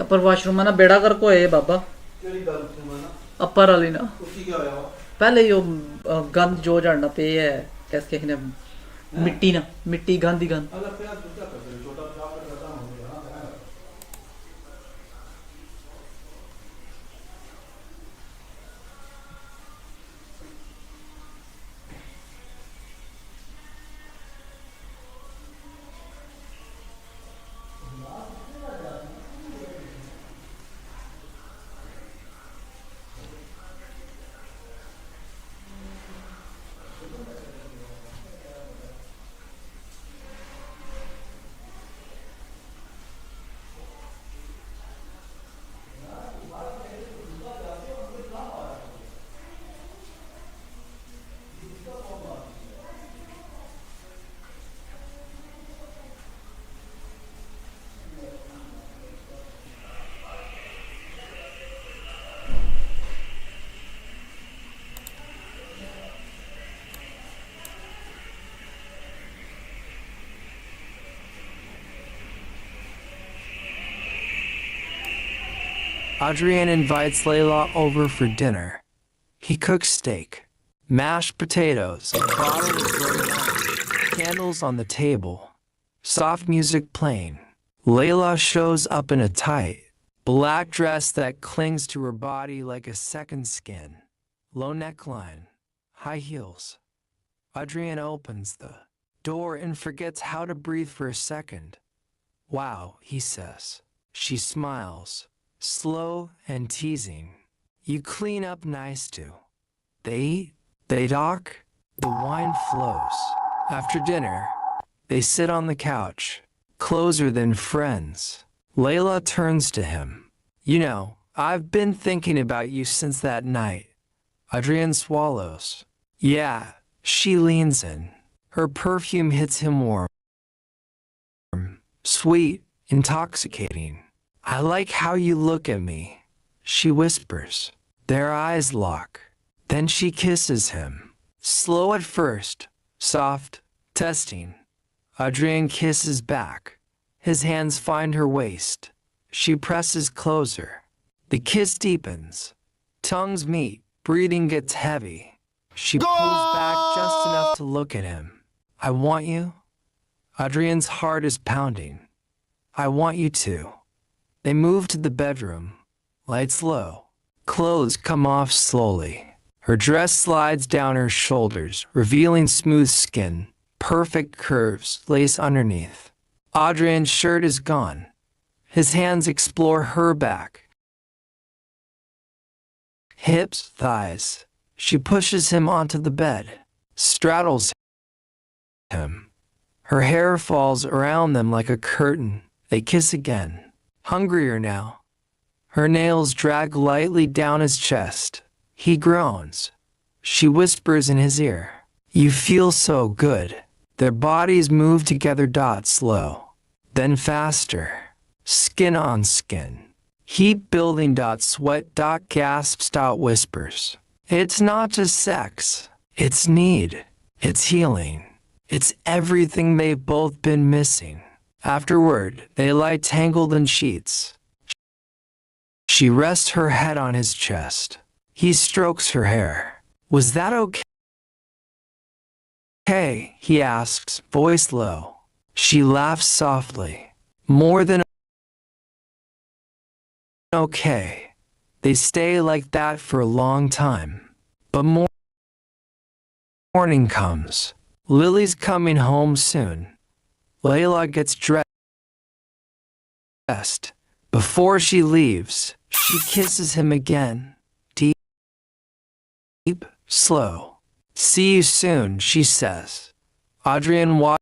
अपर washroom ना बेड़ा कर को है बाबा अपर वाली ना पहले यो गंद जो झाड़ना पे है कैसे कहने मिट्टी ना मिट्टी गंद ही गंद Adrian invites Layla over for dinner. He cooks steak, mashed potatoes, a bottle of red wine, candles on the table, soft music playing. Layla shows up in a tight, black dress that clings to her body like a second skin. Low neckline, high heels. Adrian opens the door and forgets how to breathe for a second. "Wow," he says. She smiles, slow and teasing. "You clean up nice too." They eat, they talk, the wine flows. After dinner, they sit on the couch, closer than friends. Layla turns to him. "You know, I've been thinking about you since that night." Adrian swallows. "Yeah." She leans in. Her perfume hits him warm, sweet, intoxicating. "I like how you look at me," she whispers. Their eyes lock. Then she kisses him. Slow at first, soft, testing. Adrian kisses back. His hands find her waist. She presses closer. The kiss deepens. Tongues meet. Breathing gets heavy. She pulls back just enough to look at him. "I want you." Adrian's heart is pounding. "I want you too." They move to the bedroom. Lights low. Clothes come off slowly. Her dress slides down her shoulders, revealing smooth skin, perfect curves, lace underneath. Adrian's shirt is gone. His hands explore her back. Hips, thighs. She pushes him onto the bed, straddles him. Her hair falls around them like a curtain. They kiss again, hungrier now. Her nails drag lightly down his chest. He groans. She whispers in his ear, "You feel so good." Their bodies move together, slow, then faster, skin on skin. Heat building, sweat, gasps, whispers. It's not just sex. It's need. It's healing. It's everything they've both been missing. Afterward, they lie tangled in sheets. She rests her head on his chest. He strokes her hair. "Was that okay?" he asks, voice low. She laughs softly. "More than okay." They stay like that for a long time. But morning comes. Lily's coming home soon. Layla gets dressed. Before she leaves, she kisses him again. Deep, slow. "See you soon," she says. Adrian watches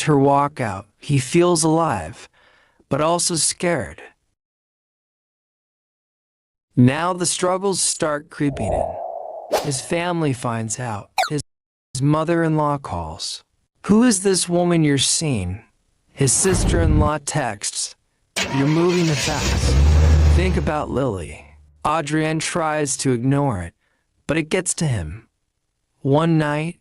her walk out. He feels alive, but also scared. Now the struggles start creeping in. His family finds out. His mother-in-law calls. "Who is this woman you're seeing?" His sister-in-law texts, "You're moving fast. Think about Lily." Adrian tries to ignore it, but it gets to him. One night,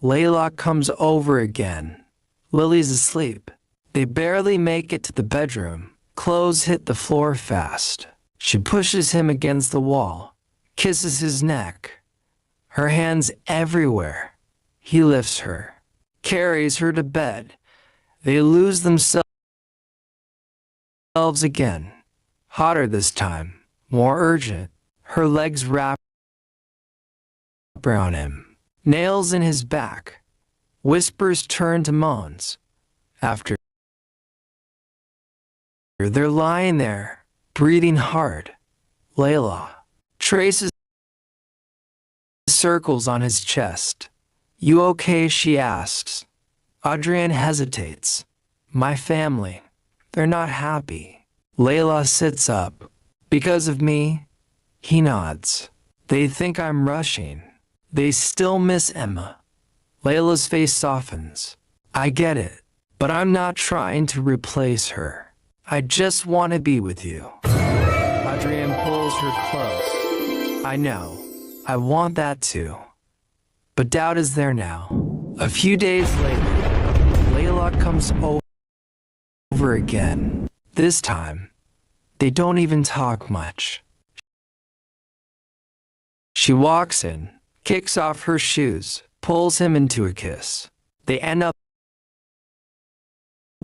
Layla comes over again. Lily's asleep. They barely make it to the bedroom. Clothes hit the floor fast. She pushes him against the wall, kisses his neck. Her hands everywhere. He lifts her, carries her to bed. They lose themselves again. Hotter this time, more urgent. Her legs wrap around him, nails in his back. Whispers turn to moans. After they're lying there, breathing hard. Layla traces circles on his chest. "You okay?" she asks. Adrian hesitates. "My family, they're not happy." Layla sits up. "Because of me?" He nods. "They think I'm rushing. They still miss Emma." Layla's face softens. "I get it, but I'm not trying to replace her. I just want to be with you." Adrian pulls her close. "I know. I want that too." But doubt is there now. A few days later, Layla comes over again. This time, They don't even talk much. She walks in, kicks off her shoes, pulls him into a kiss. They end up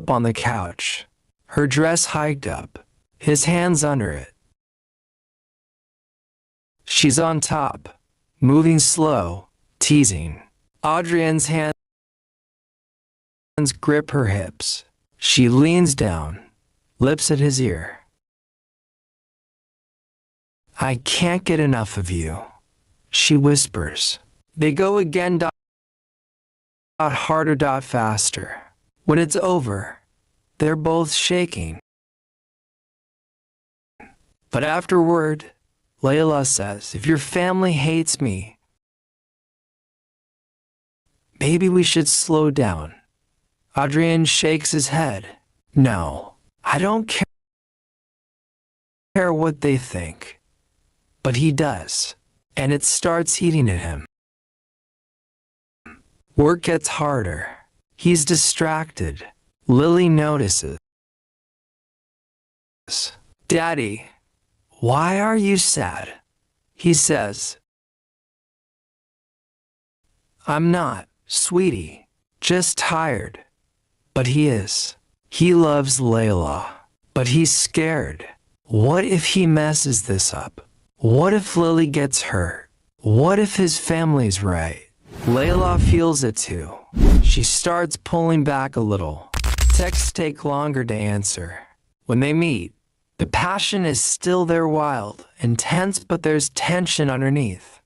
on the couch, her dress hiked up, his hands under it. She's on top, moving slow, teasing. Adrienne's hands grip her hips. She leans down, lips at his ear. I can't get enough of you, she whispers. They go again, harder, faster. When it's over, they're both shaking. But afterward, Layla says, if your family hates me, maybe we should slow down. Adrian shakes his head. No, I don't care what they think. But he does, and it starts eating at him. Work gets harder. He's distracted. Lily notices. Daddy, why are you sad? He says. I'm not, sweetie, just tired. But he is. He loves Layla, but he's scared. What if he messes this up? What if Lily gets hurt? What if his family's right? Layla feels it too. She starts pulling back a little. Texts take longer to answer. When they meet, the passion is still there, wild, intense, but there's tension underneath.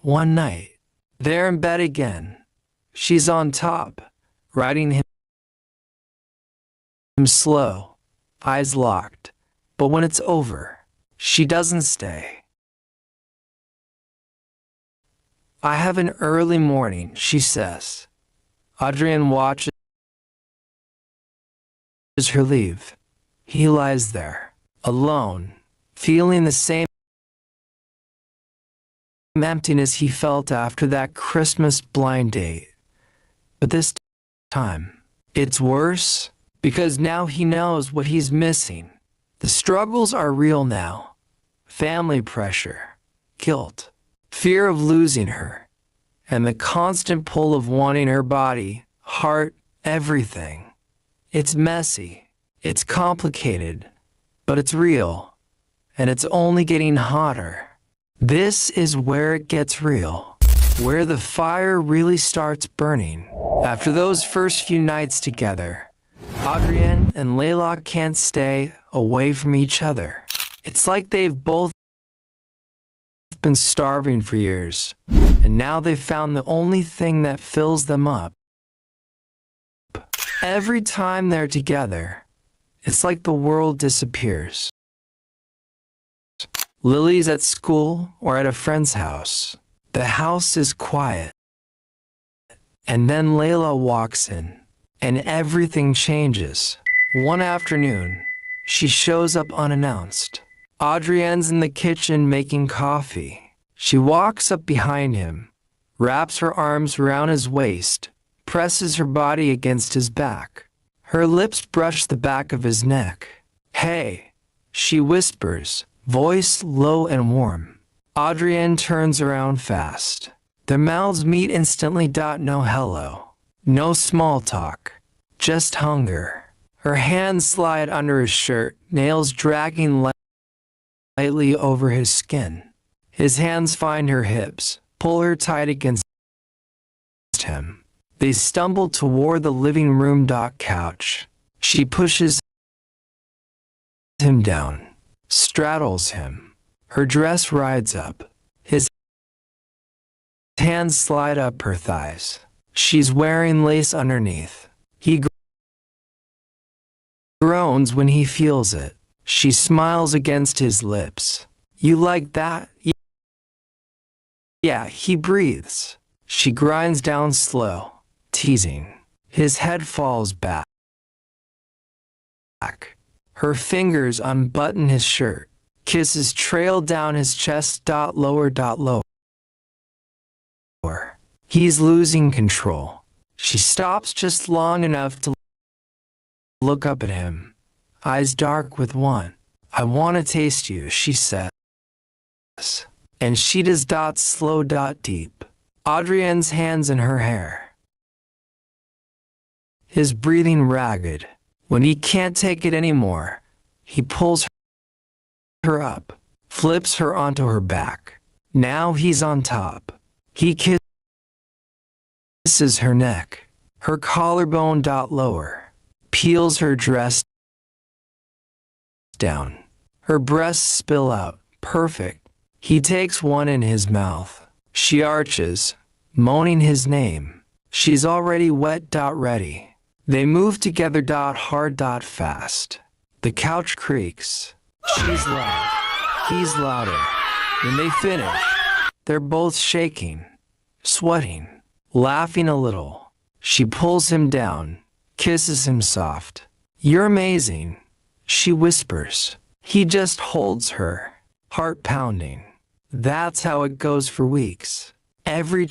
One night, they're in bed again. She's on top, riding him slow, eyes locked. But when it's over, she doesn't stay. I have an early morning, she says. Adrian watches her leave. He lies there, alone, feeling the same emptiness he felt after that Christmas blind date. But this time, it's worse, because now he knows what he's missing. The struggles are real now. Family pressure, guilt, fear of losing her, and the constant pull of wanting her body, heart, everything. It's messy, it's complicated, but it's real, and it's only getting hotter. This is where it gets real, where the fire really starts burning. After those first few nights together, Adrienne and Layla can't stay away from each other. It's like they've both been starving for years, and now they've found the only thing that fills them up. Every time they're together, it's like the world disappears. Lily's at school or at a friend's house. The house is quiet. And then Layla walks in, and everything changes. One afternoon, she shows up unannounced. Adrienne's in the kitchen making coffee. She walks up behind him, wraps her arms around his waist, presses her body against his back. Her lips brush the back of his neck. Hey, she whispers, voice low and warm. Adrienne turns around fast. Their mouths meet instantly. No hello, no small talk, just hunger. Her hands slide under his shirt, nails dragging lightly over his skin. His hands find her hips, pull her tight against him. They stumble toward the living room couch. She pushes him down, straddles him. Her dress rides up. His hands slide up her thighs. She's wearing lace underneath. He groans when he feels it. She smiles against his lips. You like that? Yeah, he breathes. She grinds down slow, teasing. His head falls back. Her fingers unbutton his shirt. Kisses trail down his chest. Lower. He's losing control. She stops just long enough to look up at him, eyes dark with want. I want to taste you, she says. And she does. Slow. Deep. Adrienne's hands in her hair. His breathing ragged. When he can't take it anymore, he pulls her up, flips her onto her back. Now he's on top. He kisses her neck, her collarbone. Lower, peels her dress down. Her breasts spill out. Perfect. He takes one in his mouth. She arches, moaning his name. She's already wet. Ready. They move together. Hard. Fast. The couch creaks. She's loud. He's louder. When they finish, they're both shaking, sweating, laughing a little. She pulls him down, kisses him soft. You're amazing, she whispers. He just holds her, heart pounding. That's how it goes for weeks. Every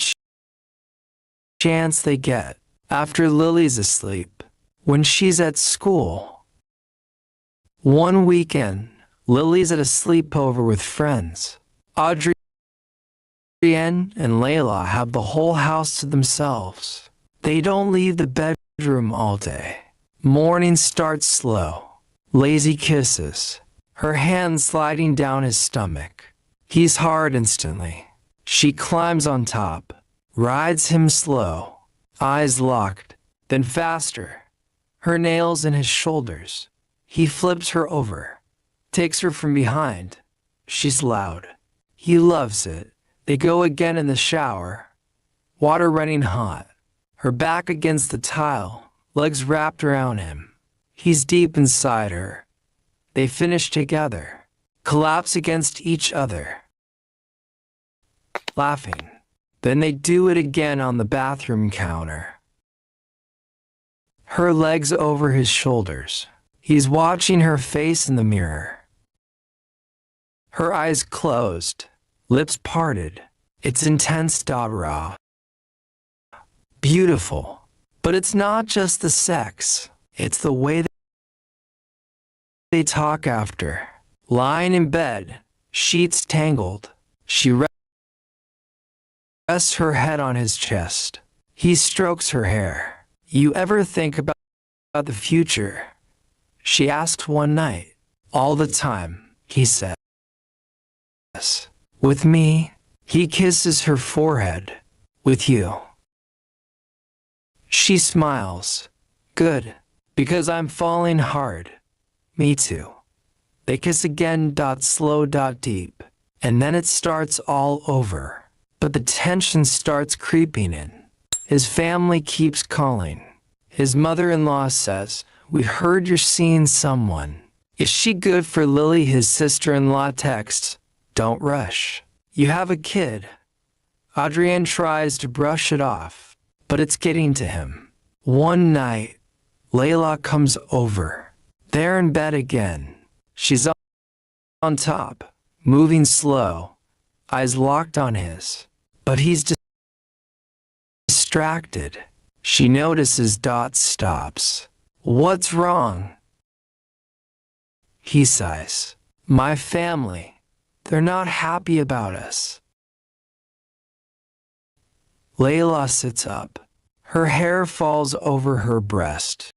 chance they get, after Lily's asleep, when she's at school. One weekend, Lily's at a sleepover with friends. Adrienne and Layla have the whole house to themselves. They don't leave the bedroom all day. Morning starts slow. Lazy kisses. Her hand sliding down his stomach. He's hard instantly. She climbs on top, rides him slow, eyes locked, then faster. Her nails in his shoulders. He flips her over, takes her from behind. She's loud. He loves it. They go again in the shower. Water running hot. Her back against the tile, legs wrapped around him. He's deep inside her. They finish together, collapse against each other, laughing. Then they do it again on the bathroom counter. Her legs over his shoulders. He's watching her face in the mirror. Her eyes closed, lips parted. It's intense. Raw. Beautiful. But it's not just the sex. It's the way they talk after. Lying in bed, sheets tangled. She rests her head on his chest. He strokes her hair. You ever think about the future? She asked one night. All the time, he says. With me? He kisses her forehead. With you. She smiles. Good. Because I'm falling hard. Me too. They kiss again. Slow. Deep. And then it starts all over. But the tension starts creeping in. His family keeps calling. His mother-in-law says, we heard you're seeing someone. Is she good for Lily? His sister-in-law texts, don't rush. You have a kid. Adrienne tries to brush it off, but it's getting to him. One night, Layla comes over. They're in bed again. She's on top, moving slow, eyes locked on his. But he's distracted. She notices. Stops. What's wrong? He sighs. My family. They're not happy about us. Layla sits up. Her hair falls over her breast.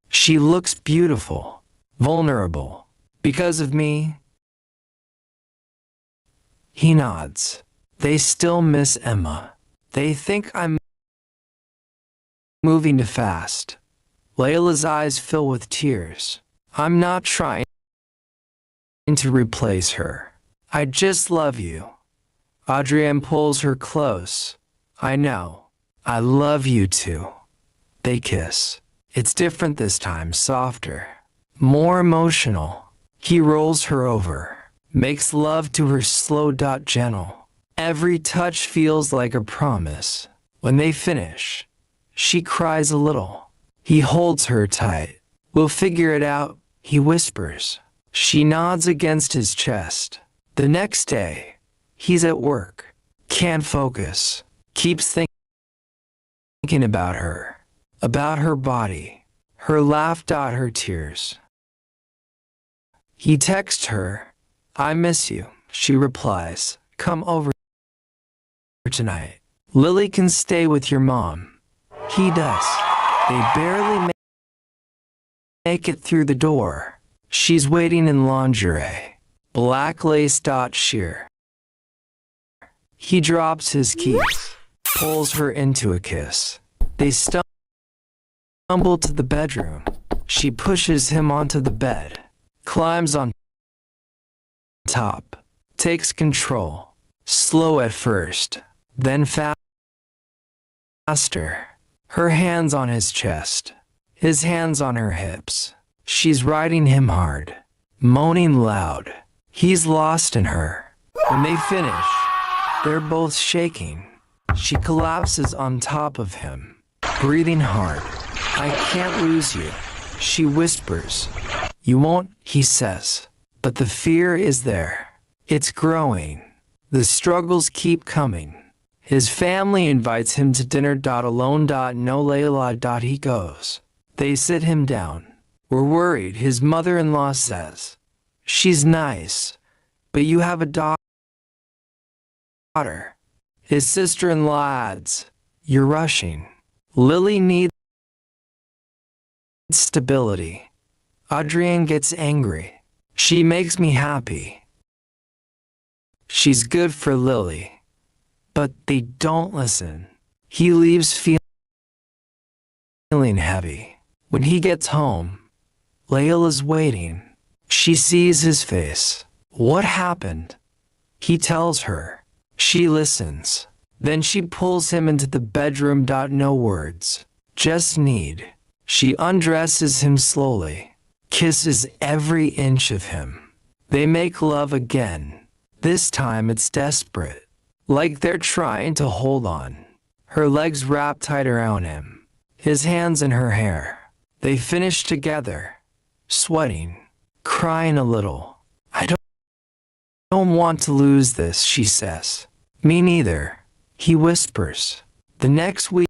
She looks beautiful, vulnerable. Because of me? He nods. They still miss Emma. They think I'm moving too fast. Layla's eyes fill with tears. I'm not trying to replace her. I just love you. Adrienne pulls her close. I know. I love you too. They kiss. It's different this time, softer, more emotional. He rolls her over, makes love to her slow. Gentle. Every touch feels like a promise. When they finish, she cries a little. He holds her tight. We'll figure it out, he whispers. She nods against his chest. The next day, he's at work. Can't focus. Keeps thinking about her body, her laugh. Her tears. He texts her. I miss you, she replies. Come over tonight. Lily can stay with your mom. He does. They barely make it through the door. She's waiting in lingerie, black lace dot sheer. He drops his keys, pulls her into a kiss. They stumble to the bedroom. She pushes him onto the bed, climbs on top, takes control, slow at first, then faster. Her hands on his chest, his hands on her hips. She's riding him hard, moaning loud. He's lost in her. When they finish, they're both shaking. She collapses on top of him, breathing hard. I can't lose you, she whispers. You won't, he says. But the fear is there. It's growing. The struggles keep coming. His family invites him to dinner. Alone. No Layla. He goes. They sit him down. We're worried, his mother-in-law says. She's nice, but you have a daughter. His sister-in-law adds, you're rushing. Lily needs stability. Adrienne gets angry. She makes me happy. She's good for Lily. But they don't listen. He leaves feeling heavy. When he gets home, Layla's waiting. She sees his face. What happened? He tells her. She listens. Then she pulls him into the bedroom. No words, just need. She undresses him slowly, kisses every inch of him. They make love again. This time it's desperate, like they're trying to hold on. Her legs wrap tight around him, his hands in her hair. They finish together, sweating, crying a little. I don't want to lose this, she says. Me neither, he whispers. The next week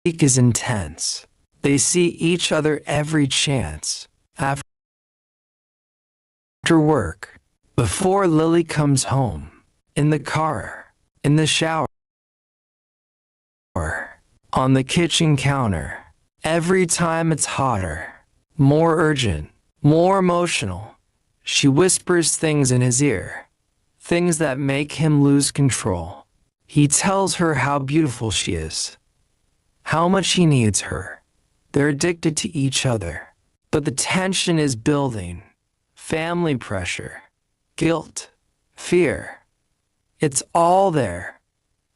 is intense. They see each other every chance. After work, before Lily comes home, in the car, in the shower, on the kitchen counter. Every time it's hotter, more urgent, more emotional. She whispers things in his ear, things that make him lose control. He tells her how beautiful she is, how much he needs her. They're addicted to each other, but the tension is building. Family pressure, guilt, fear. It's all there,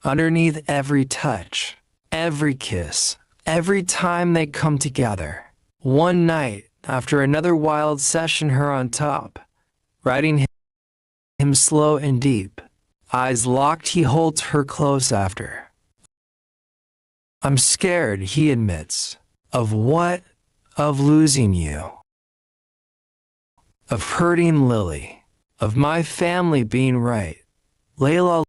underneath every touch, every kiss, every time they come together. One night, after another wild session, her on top, riding him slow and deep, eyes locked, he holds her close after. I'm scared, he admits. Of what? Of losing you. Of hurting Lily. Of my family being right. Layla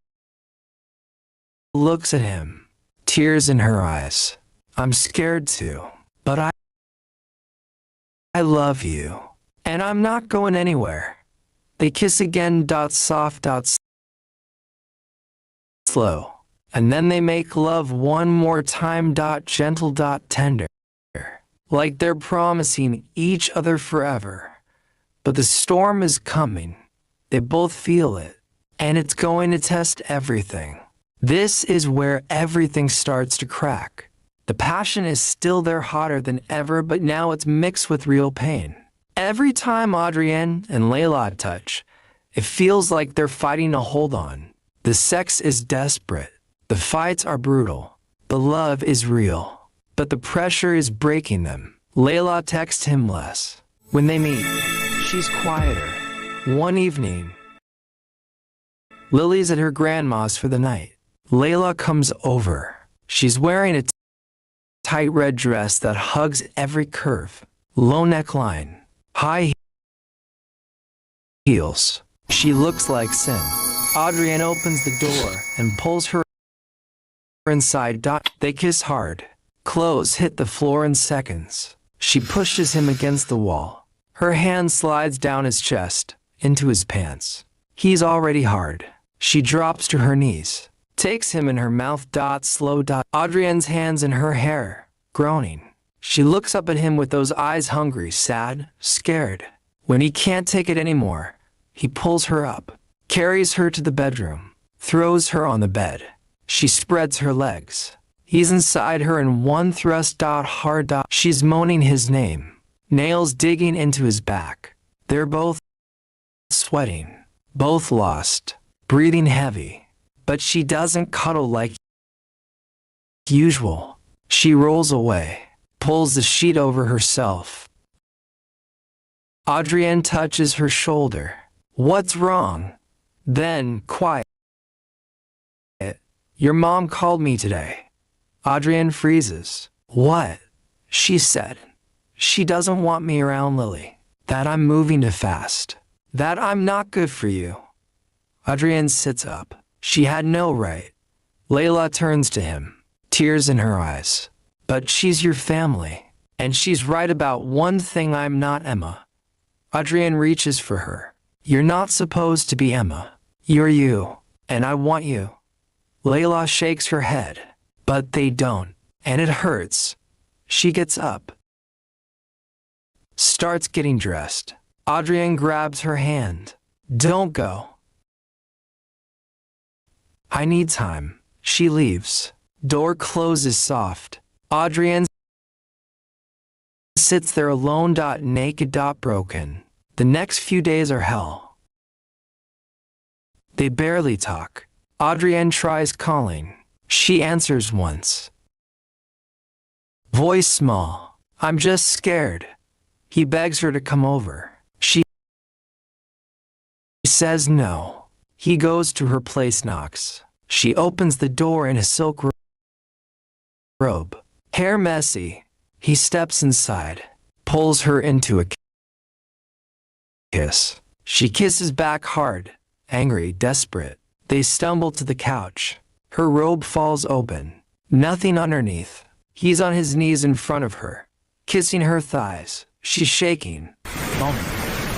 looks at him, tears in her eyes. I'm scared too, but I love you, and I'm not going anywhere. They kiss again, soft, slow, and then they make love one more time, gentle, tender, like they're promising each other forever. But the storm is coming. They both feel it, and it's going to test everything. This is where everything starts to crack. The passion is still there, hotter than ever, but now it's mixed with real pain. Every time Adrienne and Layla touch, it feels like they're fighting to hold on. The sex is desperate. The fights are brutal. The love is real. But the pressure is breaking them. Layla texts him less. When they meet, she's quieter. One evening, Lily's at her grandma's for the night. Layla comes over. She's wearing a tight red dress that hugs every curve. Low neckline, high heels. She looks like sin. Adrienne opens the door and pulls her inside. They kiss hard. Clothes hit the floor in seconds. She pushes him against the wall. Her hand slides down his chest, into his pants. He's already hard. She drops to her knees, takes him in her mouth. Slow. Adrienne's hands in her hair, groaning. She looks up at him with those eyes hungry, sad, scared. When he can't take it anymore, he pulls her up, carries her to the bedroom, throws her on the bed. She spreads her legs. He's inside her in one thrust. Hard. She's moaning his name, nails digging into his back. They're both sweating, both lost, breathing heavy. But she doesn't cuddle like usual. She rolls away, pulls the sheet over herself. Adrienne touches her shoulder. What's wrong? Then, quiet. Your mom called me today. Adrienne freezes. What? She said. She doesn't want me around Lily. That I'm moving too fast. That I'm not good for you. Adrienne sits up. She had no right. Layla turns to him, tears in her eyes. But she's your family. And she's right about one thing. I'm not Emma. Adrienne reaches for her. You're not supposed to be Emma. You're you. And I want you. Layla shakes her head. But they don't. And it hurts. She gets up, starts getting dressed. Adrienne grabs her hand. Don't go. I need time. She leaves. Door closes soft. Adrienne sits there alone. Naked. Broken. The next few days are hell. They barely talk. Adrienne tries calling. She answers once. Voice small. I'm just scared. He begs her to come over. She says no. He goes to her place, knocks. She opens the door in a silk robe, hair messy. He steps inside, pulls her into a kiss. She kisses back hard, angry, desperate. They stumble to the couch. Her robe falls open, nothing underneath. He's on his knees in front of her, kissing her thighs. She's shaking, moaning,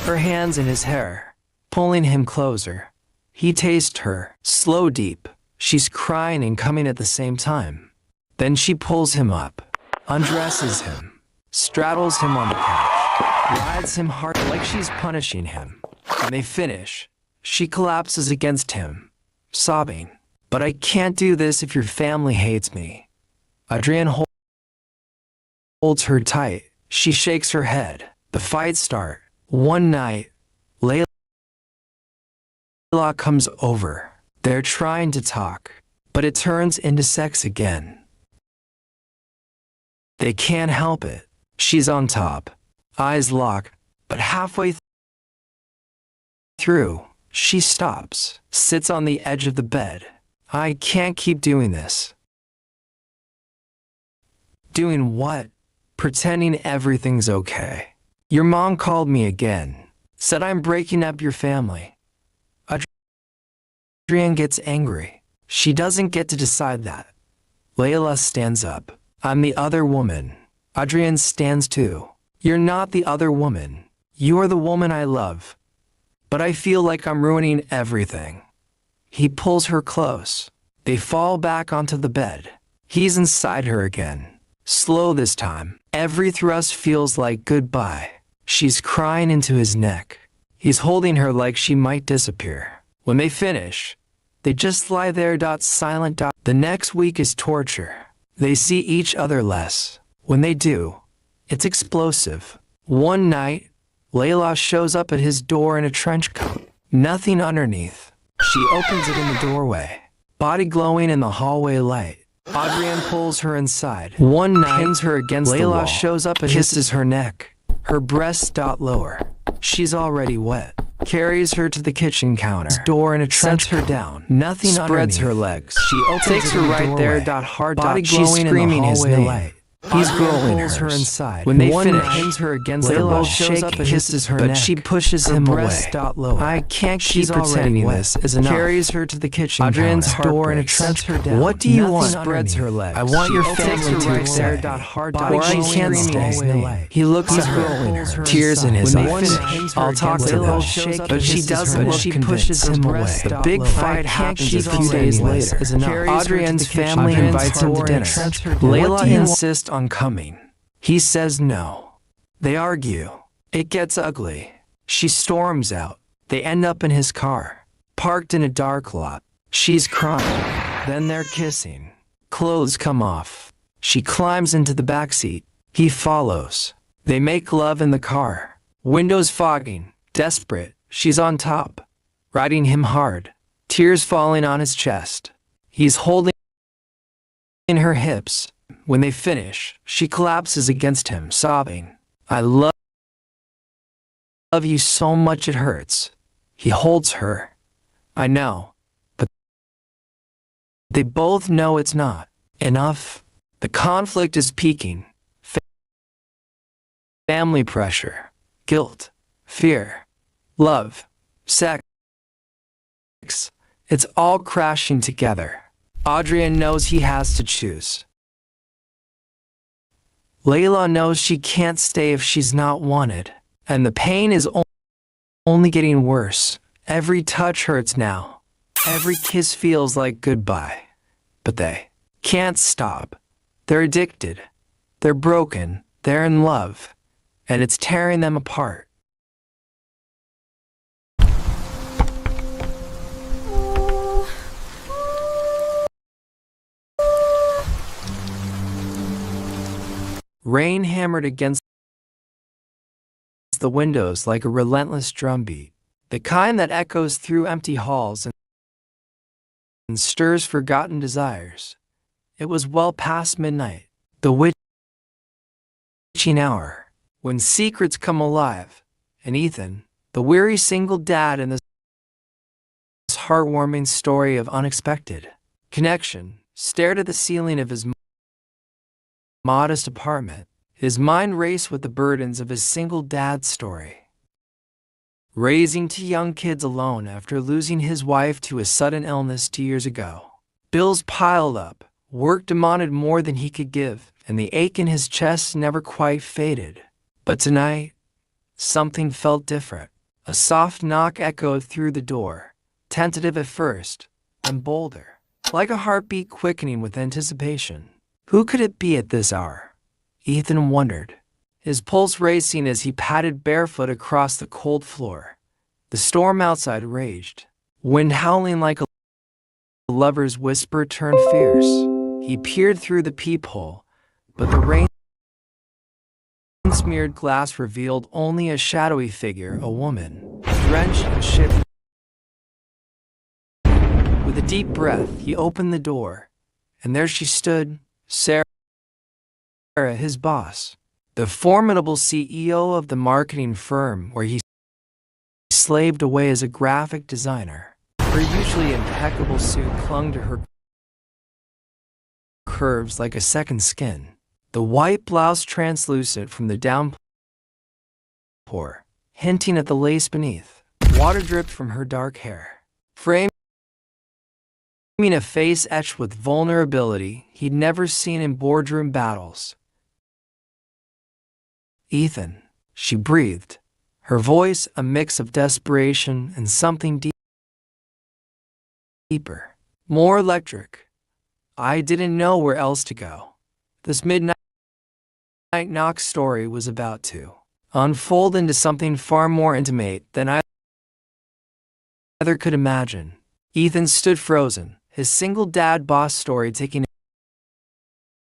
her hands in his hair, pulling him closer. He tastes her, slow, deep. She's crying and coming at the same time. Then she pulls him up, undresses him, straddles him on the couch, rides him hard like she's punishing him. When they finish, she collapses against him, sobbing. But I can't do this if your family hates me. Adrienne holds her tight. She shakes her head. The fights start. One night, Layla comes over. They're trying to talk, but it turns into sex again. They can't help it. She's on top, eyes locked, but halfway through, she stops, sits on the edge of the bed. I can't keep doing this. Doing what? Pretending everything's okay. Your mom called me again, said I'm breaking up your family. Adrienne gets angry. She doesn't get to decide that. Layla stands up. I'm the other woman. Adrienne stands too. You're not the other woman. You're the woman I love. But I feel like I'm ruining everything. He pulls her close. They fall back onto the bed. He's inside her again. Slow this time. Every thrust feels like goodbye. She's crying into his neck. He's holding her like she might disappear. When they finish, they just lie there. Silent. The next week is torture. They see each other less. When they do, it's explosive. One night, Layla shows up at his door in a trench coat. Nothing underneath. She opens it in the doorway, body glowing in the hallway light. Adrienne pulls her inside. One night, pins her against the wall. Layla shows up and kisses her neck. Her breasts lower. She's already wet. Carries her to the kitchen counter. Door in a trench. Sets her down. Nothing spreads underneath. Her legs. She opens takes her right doorway. There. Hard. Body glowing. She's screaming in the hallway his name. Light. He's growing her inside. When they finish, pins her against the wall, shows up and kisses her neck, but she pushes him away. I can't keep pretending this is enough. Carries her to the kitchen. Adrian's door in a trench. What do you want? Spreads her legs. I want your family to accept, or I can't stay. He looks at her, tears in his eyes. I'll talk to them, but she doesn't look convinced. She pushes him away. The big fight happens a few days later. Adrian's family invites him to dinner. Layla insists on coming. He says no. They argue. It gets ugly. She storms out. They end up in his car, parked in a dark lot. She's crying. Then they're kissing. Clothes come off. She climbs into the backseat. He follows. They make love in the car. Windows fogging. Desperate. She's on top, riding him hard. Tears falling on his chest. He's holding her hips. When they finish, she collapses against him, sobbing. I love you so much it hurts. He holds her. I know, but they both know it's not enough. The conflict is peaking. Family pressure, guilt, fear, love, sex. It's all crashing together. Adrian knows he has to choose. Layla knows she can't stay if she's not wanted, and the pain is only getting worse. Every touch hurts now. Every kiss feels like goodbye. But they can't stop. They're addicted. They're broken. They're in love. And it's tearing them apart. Rain hammered against the windows like a relentless drumbeat, the kind that echoes through empty halls and stirs forgotten desires. It was well past midnight, the witching hour, when secrets come alive, and Ethan, the weary single dad in this heartwarming story of unexpected connection, stared at the ceiling of his modest apartment. His mind raced with the burdens of his single dad story. Raising two young kids alone after losing his wife to a sudden illness 2 years ago. Bills piled up, work demanded more than he could give, and the ache in his chest never quite faded. But tonight, something felt different. A soft knock echoed through the door, tentative at first, then bolder, like a heartbeat quickening with anticipation. Who could it be at this hour? Ethan wondered, his pulse racing as he padded barefoot across the cold floor. The storm outside raged, wind howling like a lover's whisper turned fierce. He peered through the peephole, but the rain-smeared glass revealed only a shadowy figure, a woman, drenched and shivering. With a deep breath, he opened the door, and there she stood, Sarah, his boss, the formidable CEO of the marketing firm where he slaved away as a graphic designer. Her usually impeccable suit clung to her curves like a second skin, the white blouse translucent from the downpour, hinting at the lace beneath. Water dripped from her dark hair, framing a face etched with vulnerability he'd never seen in boardroom battles. Ethan, she breathed, her voice a mix of desperation and something deeper, more electric. I didn't know where else to go. This midnight knock story was about to unfold into something far more intimate than I either could imagine. Ethan stood frozen, his single dad boss story taking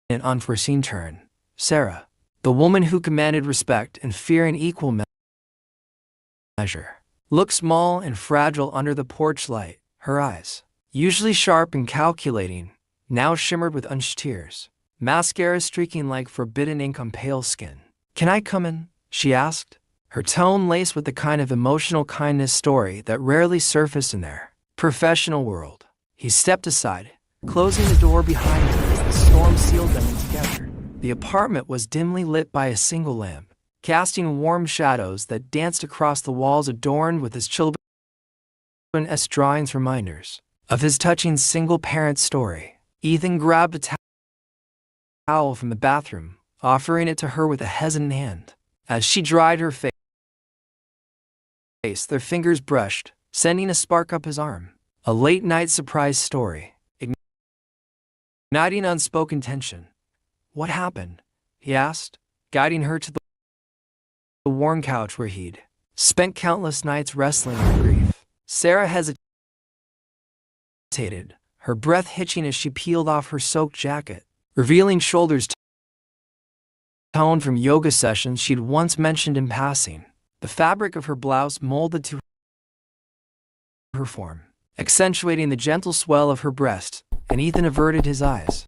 an unforeseen turn. Sarah, the woman who commanded respect and fear in equal measure, looked small and fragile under the porch light. Her eyes, usually sharp and calculating, now shimmered with unshed tears, mascara streaking like forbidden ink on pale skin. "Can I come in?" she asked, her tone laced with the kind of emotional kindness story that rarely surfaced in their professional world. He stepped aside, closing the door behind him as the storm sealed them in together. The The apartment was dimly lit by a single lamp, casting warm shadows that danced across the walls adorned with his children's drawings reminders of his touching single-parent story. Ethan grabbed a towel from the bathroom, offering it to her with a hesitant hand. As she dried her face, their fingers brushed, sending a spark up his arm. A late-night surprise story, igniting unspoken tension. "What happened?" he asked, guiding her to the warm couch where he'd spent countless nights wrestling with grief. Sarah hesitated, her breath hitching as she peeled off her soaked jacket, revealing shoulders toned from yoga sessions she'd once mentioned in passing. The fabric of her blouse molded to her form, accentuating the gentle swell of her breast, and Ethan averted his eyes,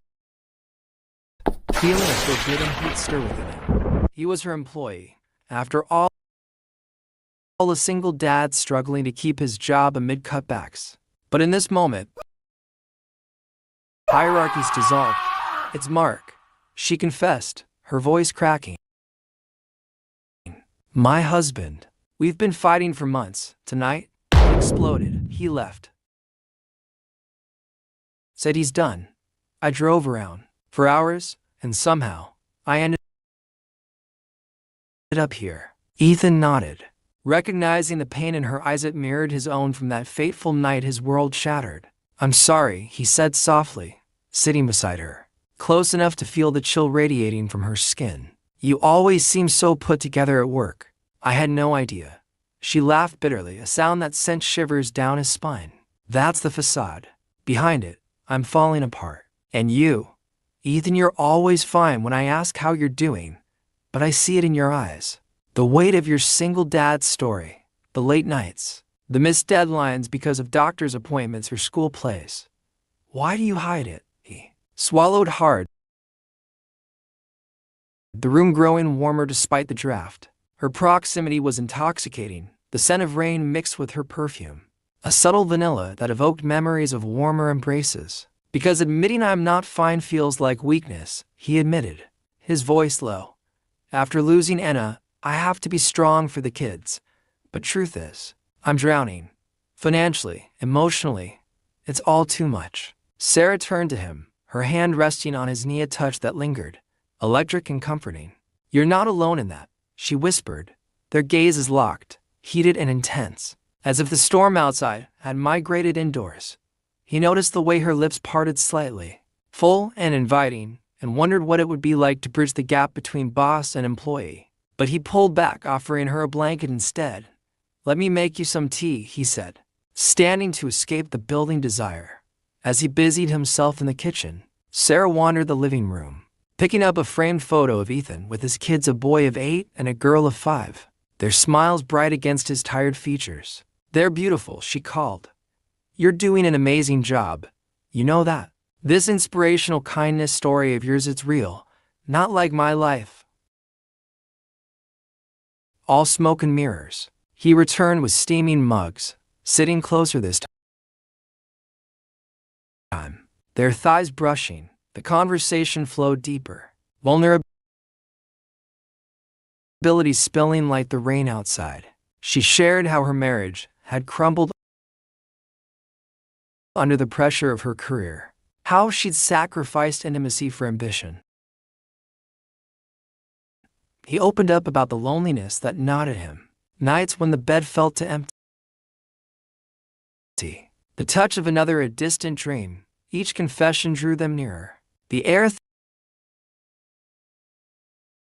feeling a forbidden heat stir within him. He was her employee, after all, a single dad struggling to keep his job amid cutbacks. But in this moment, hierarchies dissolved. "It's Mark," she confessed, her voice cracking. "My husband. We've been fighting for months. Tonight, he exploded. He left. Said he's done. I drove around for hours, and somehow, I ended up here." Ethan nodded, recognizing the pain in her eyes that mirrored his own from that fateful night his world shattered. "I'm sorry," he said softly, sitting beside her, close enough to feel the chill radiating from her skin. "You always seem so put together at work. I had no idea." She laughed bitterly, a sound that sent shivers down his spine. "That's the facade. Behind it, I'm falling apart. And you, Ethan, you're always fine when I ask how you're doing, but I see it in your eyes. The weight of your single dad story, the late nights, the missed deadlines because of doctor's appointments or school plays. Why do you hide it?" He swallowed hard, the room growing warmer despite the draft. Her proximity was intoxicating, the scent of rain mixed with her perfume, a subtle vanilla that evoked memories of warmer embraces. "Because admitting I'm not fine feels like weakness," he admitted, his voice low. "After losing Anna, I have to be strong for the kids. But truth is, I'm drowning. Financially, emotionally, it's all too much." Sarah turned to him, her hand resting on his knee, a touch that lingered, electric and comforting. "You're not alone in that," she whispered, their gazes locked, heated and intense, as if the storm outside had migrated indoors. He noticed the way her lips parted slightly, full and inviting, and wondered what it would be like to bridge the gap between boss and employee. But he pulled back, offering her a blanket instead. "Let me make you some tea," he said, standing to escape the building desire. As he busied himself in the kitchen, Sarah wandered the living room, picking up a framed photo of Ethan with his kids, a boy of 8 and a girl of 5, their smiles bright against his tired features. "They're beautiful," she called. "You're doing an amazing job. You know that. This inspirational kindness story of yours, it's real, not like my life. All smoke and mirrors." He returned with steaming mugs, sitting closer this time, their thighs brushing. The conversation flowed deeper, vulnerability spilling like the rain outside. She shared how her marriage had crumbled under the pressure of her career, how she'd sacrificed intimacy for ambition. He opened up about the loneliness that gnawed at him, nights when the bed felt too empty, the touch of another, a distant dream. Each confession drew them nearer, the air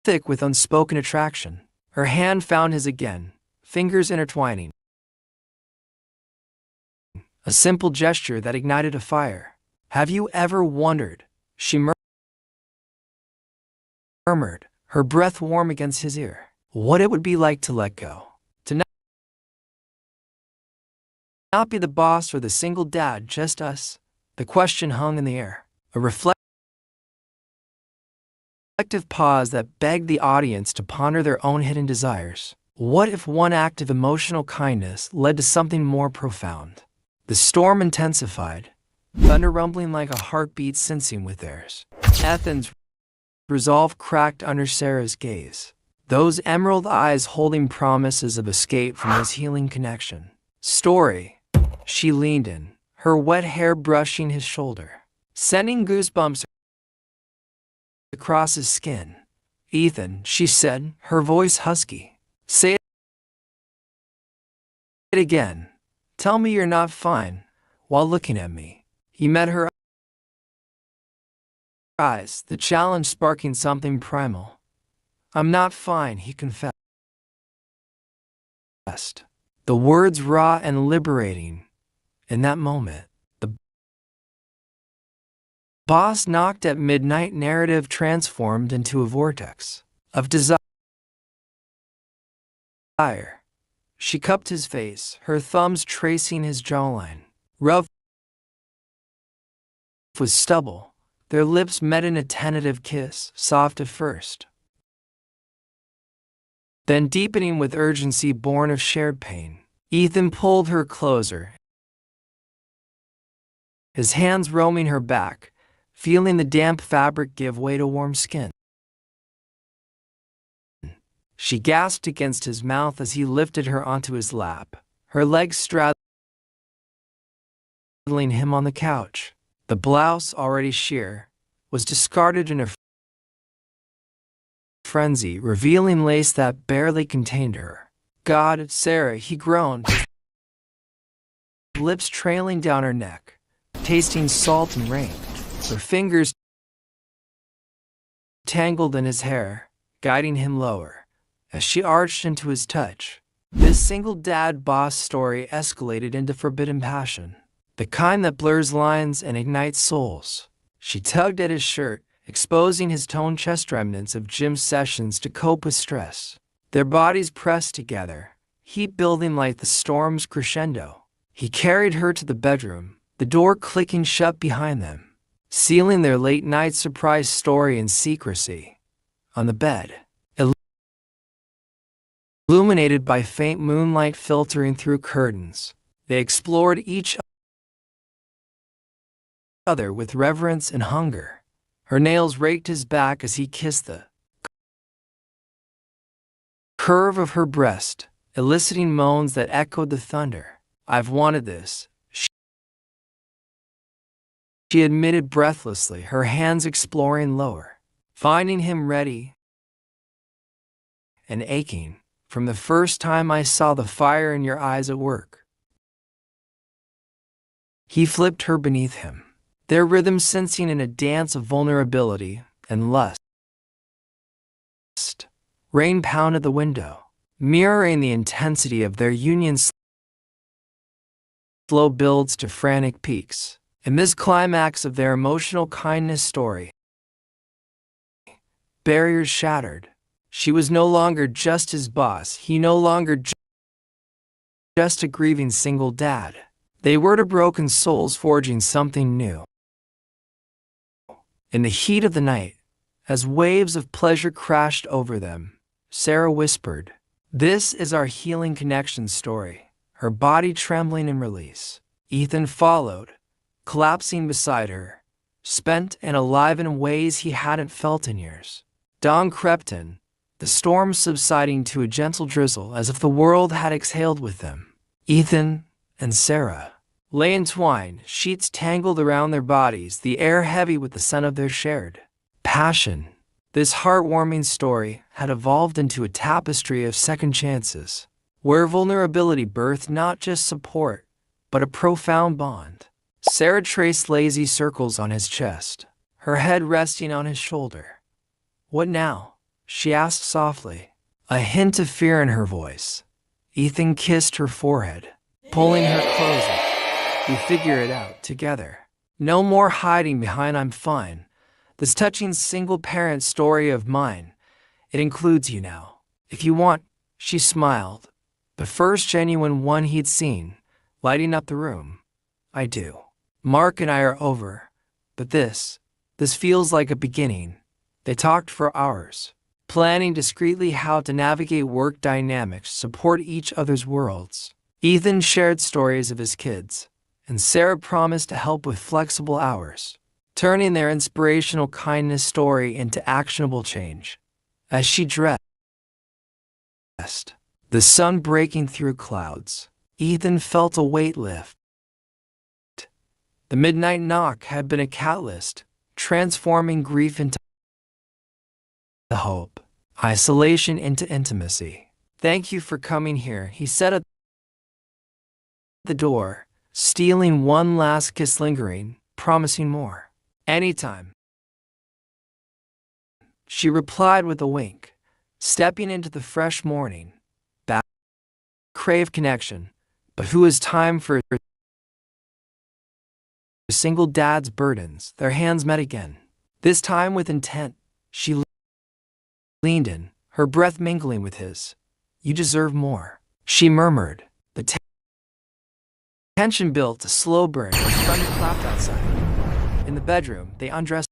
thick with unspoken attraction. Her hand found his again, fingers intertwining, a simple gesture that ignited a fire. "Have you ever wondered," she murmured, her breath warm against his ear, "what it would be like to let go? To not be the boss or the single dad, just us?" The question hung in the air, a reflective pause that begged the audience to ponder their own hidden desires. What if one act of emotional kindness led to something more profound? The storm intensified, thunder rumbling like a heartbeat sensing with theirs. Ethan's resolve cracked under Sarah's gaze. Those emerald eyes holding promises of escape from his healing connection. Story. She leaned in, her wet hair brushing his shoulder, sending goosebumps across his skin. Ethan, she said, her voice husky. Say it again. Tell me you're not fine. While looking at me, he met her eyes, the challenge sparking something primal. I'm not fine, he confessed. The words raw and liberating. In that moment, the boss knocked at midnight narrative transformed into a vortex of desire. She cupped his face, her thumbs tracing his jawline. Rough with stubble, their lips met in a tentative kiss, soft at first, then deepening with urgency born of shared pain. Ethan pulled her closer, his hands roaming her back, feeling the damp fabric give way to warm skin. She gasped against his mouth as he lifted her onto his lap, her legs straddling him on the couch. The blouse, already sheer, was discarded in a frenzy, revealing lace that barely contained her. God, Sarah, he groaned, his lips trailing down her neck, tasting salt and rain. Her fingers tangled in his hair, guiding him lower. As she arched into his touch, this single dad boss story escalated into forbidden passion, the kind that blurs lines and ignites souls. She tugged at his shirt, exposing his toned chest remnants of gym sessions to cope with stress. Their bodies pressed together, heat building like the storm's crescendo. He carried her to the bedroom, the door clicking shut behind them, sealing their late-night surprise story in secrecy. On the bed, illuminated by faint moonlight filtering through curtains, they explored each other with reverence and hunger. Her nails raked his back as he kissed the curve of her breast, eliciting moans that echoed the thunder. I've wanted this, she admitted breathlessly, her hands exploring lower, finding him ready and aching. From the first time I saw the fire in your eyes at work. He flipped her beneath him, their rhythm sensing in a dance of vulnerability and lust. Rain pounded the window, mirroring the intensity of their union. Slow builds to frantic peaks. In this climax of their emotional kindness story, barriers shattered. She was no longer just his boss, he no longer just a grieving single dad. They were two broken souls forging something new. In the heat of the night, as waves of pleasure crashed over them, Sarah whispered, "This is our healing connection story," her body trembling in release. Ethan followed, collapsing beside her, spent and alive in ways he hadn't felt in years. Dawn crept in, the storm subsiding to a gentle drizzle as if the world had exhaled with them. Ethan and Sarah lay entwined, sheets tangled around their bodies, the air heavy with the scent of their shared passion. This heartwarming story had evolved into a tapestry of second chances, where vulnerability birthed not just support, but a profound bond. Sarah traced lazy circles on his chest, her head resting on his shoulder. "What now?" she asked softly, a hint of fear in her voice. Ethan kissed her forehead, pulling her closer. "We figure it out together. No more hiding behind 'I'm fine.' This touching single-parent story of mine, it includes you now. If you want," she smiled, the first genuine one he'd seen, lighting up the room. "I do. Mark and I are over, but this feels like a beginning." They talked for hours, planning discreetly how to navigate work dynamics, support each other's worlds. Ethan shared stories of his kids, and Sarah promised to help with flexible hours. turning their inspirational kindness story into actionable change. As she dressed, the sun breaking through clouds, Ethan felt a weight lift. The midnight knock had been a catalyst, transforming grief into hope, isolation into intimacy. "Thank you for coming here," he said at the door, stealing one last kiss, lingering, promising more. "Anytime," she replied with a wink, stepping into the fresh morning. Back crave connection, but who has time for a single dad's burdens? Their hands met again, this time with intent. She leaned in, her breath mingling with his. "You deserve more," she murmured. The tension built, a slow burn as thunder clapped outside. In the bedroom, they undressed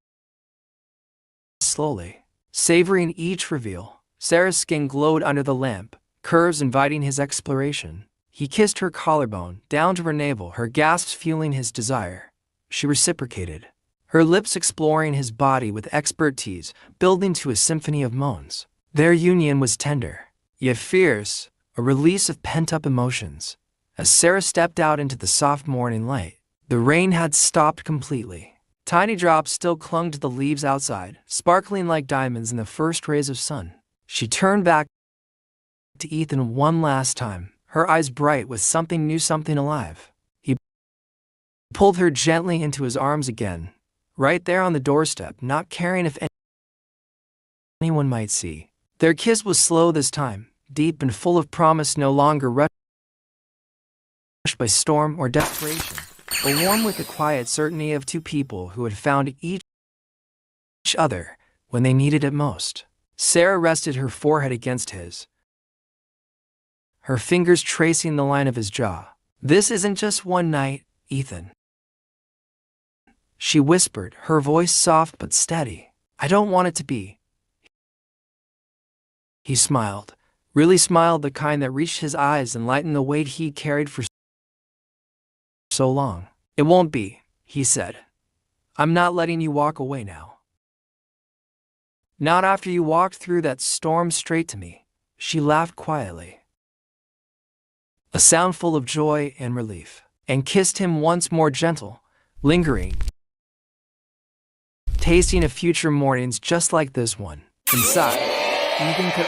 slowly, savoring each reveal. Sarah's skin glowed under the lamp, curves inviting his exploration. He kissed her collarbone, down to her navel, her gasps fueling his desire. She reciprocated, her lips exploring his body with expertise, building to a symphony of moans. Their union was tender, yet fierce, a release of pent-up emotions. As Sarah stepped out into the soft morning light, the rain had stopped completely. Tiny drops still clung to the leaves outside, sparkling like diamonds in the first rays of sun. She turned back to Ethan one last time, her eyes bright with something new, something alive. He pulled her gently into his arms again, right there on the doorstep, not caring if anyone might see. Their kiss was slow this time, deep and full of promise, no longer rushed by storm or desperation, but warm with the quiet certainty of two people who had found each other when they needed it most. Sarah rested her forehead against his, her fingers tracing the line of his jaw. "This isn't just one night, Ethan," she whispered, her voice soft but steady. "I don't want it to be." He smiled, really smiled, the kind that reached his eyes and lightened the weight he carried for so long. "It won't be," he said. "I'm not letting you walk away now. Not after you walked through that storm straight to me." She laughed quietly, a sound full of joy and relief, and kissed him once more, gentle, lingering, tasting of future mornings just like this one. Inside, Ethan could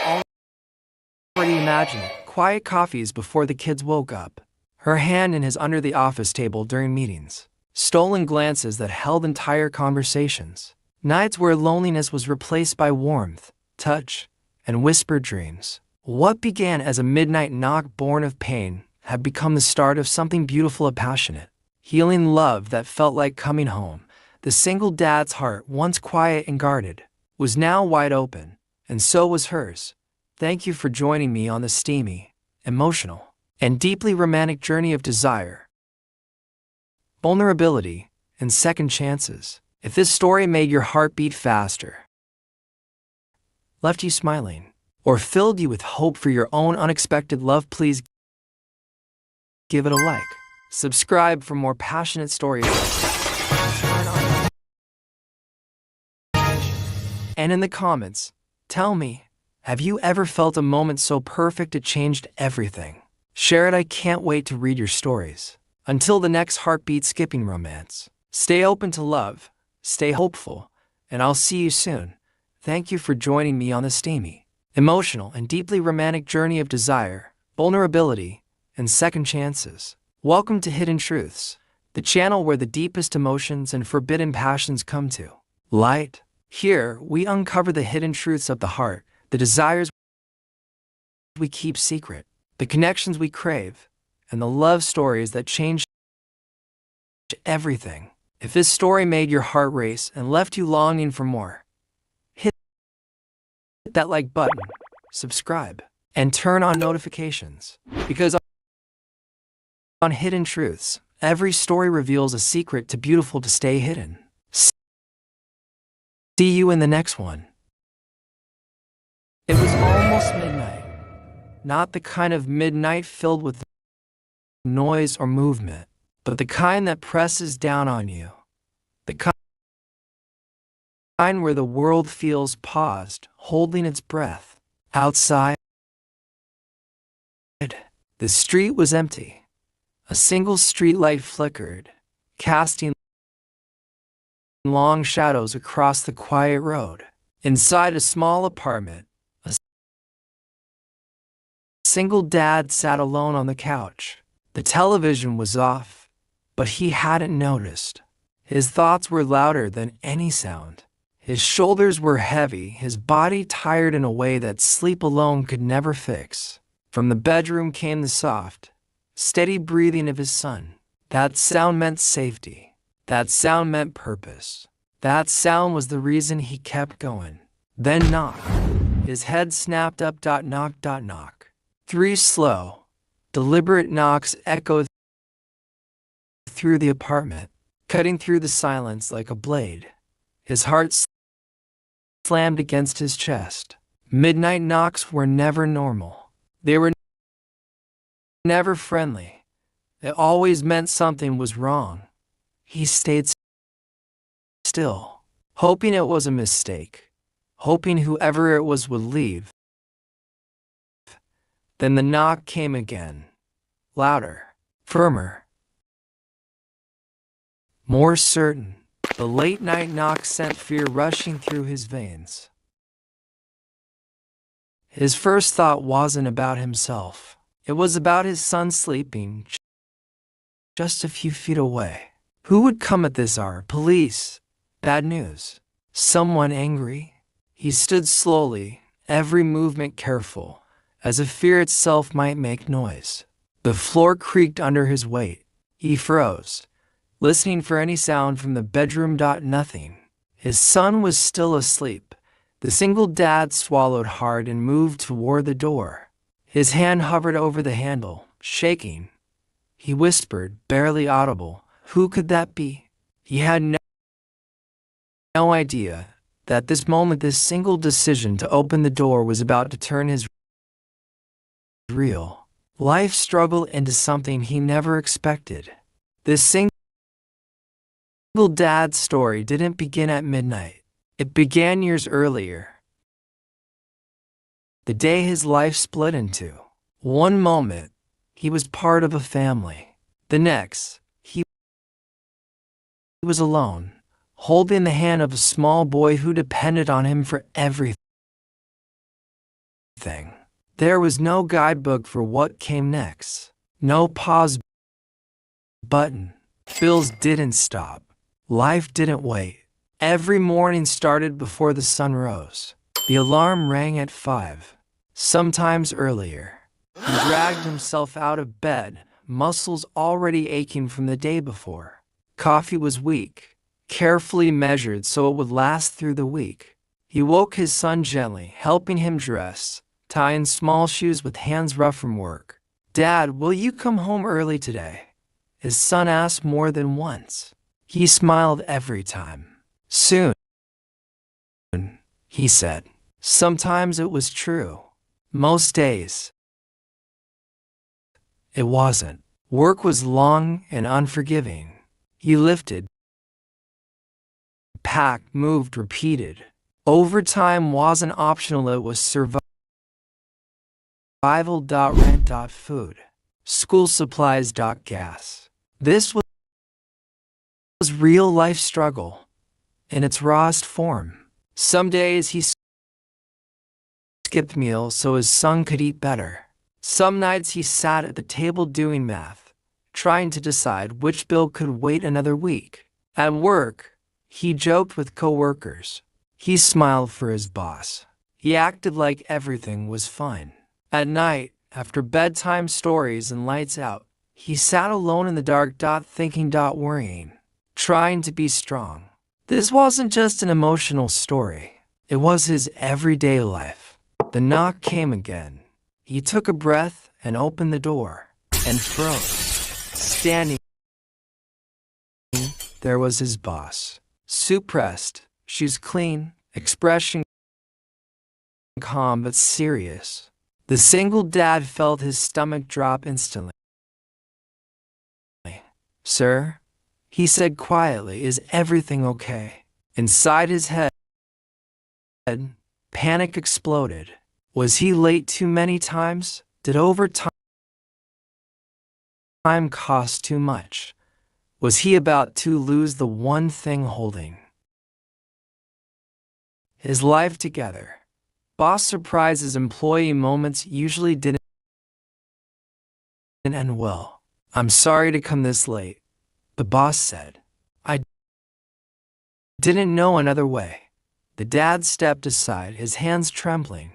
already imagine it. Quiet coffees before the kids woke up, her hand in his under the office table during meetings, stolen glances that held entire conversations, nights where loneliness was replaced by warmth, touch, and whispered dreams. What began as a midnight knock born of pain had become the start of something beautiful, a passionate, healing love that felt like coming home. The single dad's heart, once quiet and guarded, was now wide open, and so was hers. Thank you for joining me on the steamy, emotional, and deeply romantic journey of desire, vulnerability, and second chances. If this story made your heart beat faster, left you smiling, or filled you with hope for your own unexpected love, please give it a like. Subscribe for more passionate stories. And in the comments, tell me, have you ever felt a moment so perfect it changed everything? Share it. I can't wait to read your stories. Until the next heartbeat skipping romance, stay open to love, stay hopeful, and I'll see you soon. Thank you for joining me on the steamy, emotional, and deeply romantic journey of desire, vulnerability, and second chances. Welcome to Hidden Truths, the channel where the deepest emotions and forbidden passions come to light. Here, we uncover the hidden truths of the heart, the desires we keep secret, the connections we crave, and the love stories that change everything. If this story made your heart race and left you longing for more, hit that like button, subscribe, and turn on notifications. Because on Hidden Truths, every story reveals a secret too beautiful to stay hidden. See you in the next one. It was almost midnight. Not the kind of midnight filled with noise or movement, but the kind that presses down on you. The kind where the world feels paused, holding its breath. Outside, the street was empty. A single streetlight flickered, casting long shadows across the quiet road. Inside a small apartment, a single dad sat alone on the couch. The television was off, but he hadn't noticed. His thoughts were louder than any sound. His shoulders were heavy, his body tired in a way that sleep alone could never fix. From the bedroom came the soft, steady breathing of his son. That sound meant safety. That sound meant purpose. That sound was the reason he kept going. Then knock. His head snapped up. Knock, knock. 3 slow, deliberate knocks echoed through the apartment, cutting through the silence like a blade. His heart slammed against his chest. Midnight knocks were never normal. They were never friendly. It always meant something was wrong. He stayed still, hoping it was a mistake, hoping whoever it was would leave. Then the knock came again, louder, firmer, more certain. The late-night knock sent fear rushing through his veins. His first thought wasn't about himself. It was about his son sleeping just a few feet away. Who would come at this hour? Police? Bad news? Someone angry? He stood slowly, every movement careful, as if fear itself might make noise. The floor creaked under his weight. He froze, listening for any sound from the bedroom. Nothing. His son was still asleep. The single dad swallowed hard and moved toward the door. His hand hovered over the handle, shaking. He whispered, barely audible, "Who could that be?" He had no idea that this moment, this single decision to open the door was about to turn his real life struggle into something he never expected. This single dad's story didn't begin at midnight. It began years earlier. The day his life split in two. One moment, he was part of a family. The next, he was alone, holding the hand of a small boy who depended on him for everything. There was no guidebook for what came next. No pause button. Bills didn't stop. Life didn't wait. Every morning started before the sun rose. The alarm rang at 5, sometimes earlier. He dragged himself out of bed, muscles already aching from the day before. Coffee was weak, carefully measured so it would last through the week. He woke his son gently, helping him dress, tying small shoes with hands rough from work. "Dad, will you come home early today?" His son asked more than once. He smiled every time. "Soon," he said. Sometimes it was true. Most days, it wasn't. Work was long and unforgiving. He lifted, packed, moved, repeated. Overtime wasn't optional, it was survival. Rent. Food. School supplies. Gas. This was real life struggle in its rawest form. Some days he skipped meals so his son could eat better. Some nights he sat at the table doing math, trying to decide which bill could wait another week. At work, he joked with coworkers. He smiled for his boss. He acted like everything was fine. At night, after bedtime stories and lights out, he sat alone in the dark, thinking, worrying, trying to be strong. This wasn't just an emotional story. It was his everyday life. The knock came again. He took a breath and opened the door, and froze. Standing there was his boss. Suit pressed, shoes clean, expression calm but serious. The single dad felt his stomach drop instantly. "Sir?" he said quietly, "Is everything okay?" Inside his head, Panic exploded. Was he late too many times? Did overtime cost too much? Was he about to lose the one thing holding his life together? Boss surprises employee moments usually didn't end well. "I'm sorry to come this late," the boss said. "I didn't know another way." The dad stepped aside, his hands trembling.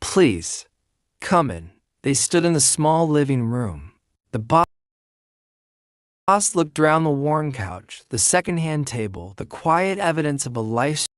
"Please, come in." They stood in the small living room. The boss looked around the worn couch, the second-hand table, the quiet evidence of a life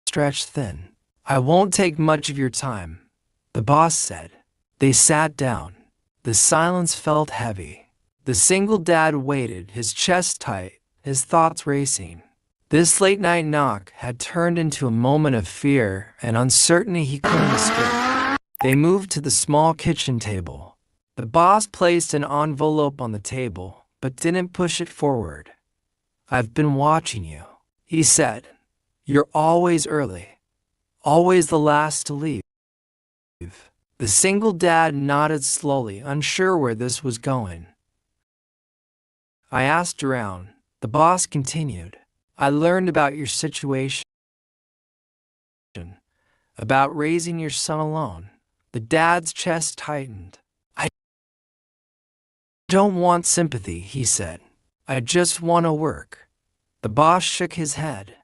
stretched thin. "I won't take much of your time," the boss said. They sat down. The silence felt heavy. The single dad waited, his chest tight, his thoughts racing. This late-night knock had turned into a moment of fear and uncertainty he couldn't escape. They moved to the small kitchen table. The boss placed an envelope on the table, but didn't push it forward. "I've been watching you," he said. "You're always early, always the last to leave." The single dad nodded slowly, unsure where this was going. "I asked around," the boss continued. "I learned about your situation, about raising your son alone." The dad's chest tightened. "I don't want sympathy," he said. "I just want to work." The boss shook his head.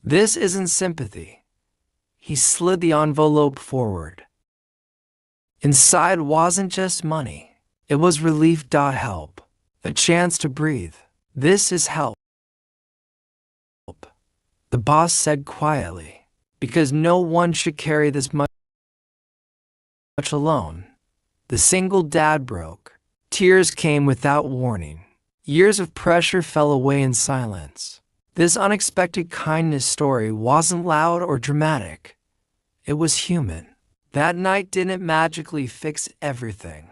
"This isn't sympathy." He slid the envelope forward. Inside wasn't just money. It was relief. Help. A chance to breathe. "This is help," the boss said quietly, "because no one should carry this much alone." The single dad broke. Tears came without warning. Years of pressure fell away in silence. This unexpected kindness story wasn't loud or dramatic. It was human. That night didn't magically fix everything.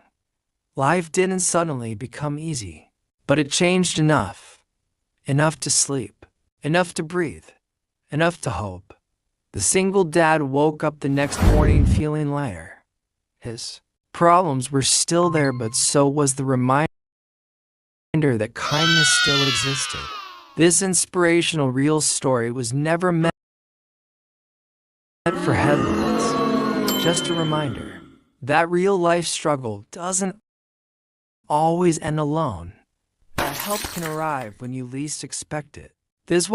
Life didn't suddenly become easy. But it changed enough. Enough to sleep. Enough to breathe. Enough to hope. The single dad woke up the next morning feeling lighter. His problems were still there, but so was the reminder that kindness still existed. This inspirational real story was never meant for headlines. Just a reminder that real life struggle doesn't always end alone. That help can arrive when you least expect it. This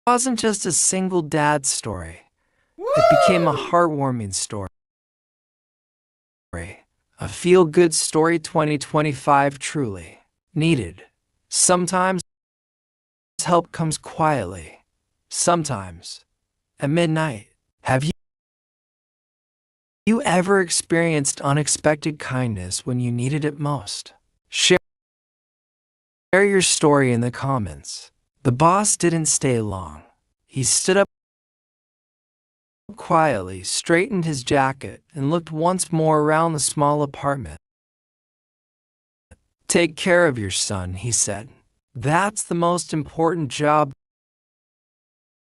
wasn't just a single dad story. It became a heartwarming story. A feel-good story 2025 truly needed. Sometimes help comes quietly. Sometimes at midnight. Have you ever experienced unexpected kindness when you needed it most? Share your story in the comments. The boss didn't stay long. He stood up quietly, straightened his jacket, and looked once more around the small apartment. "Take care of your son," he said. "That's the most important job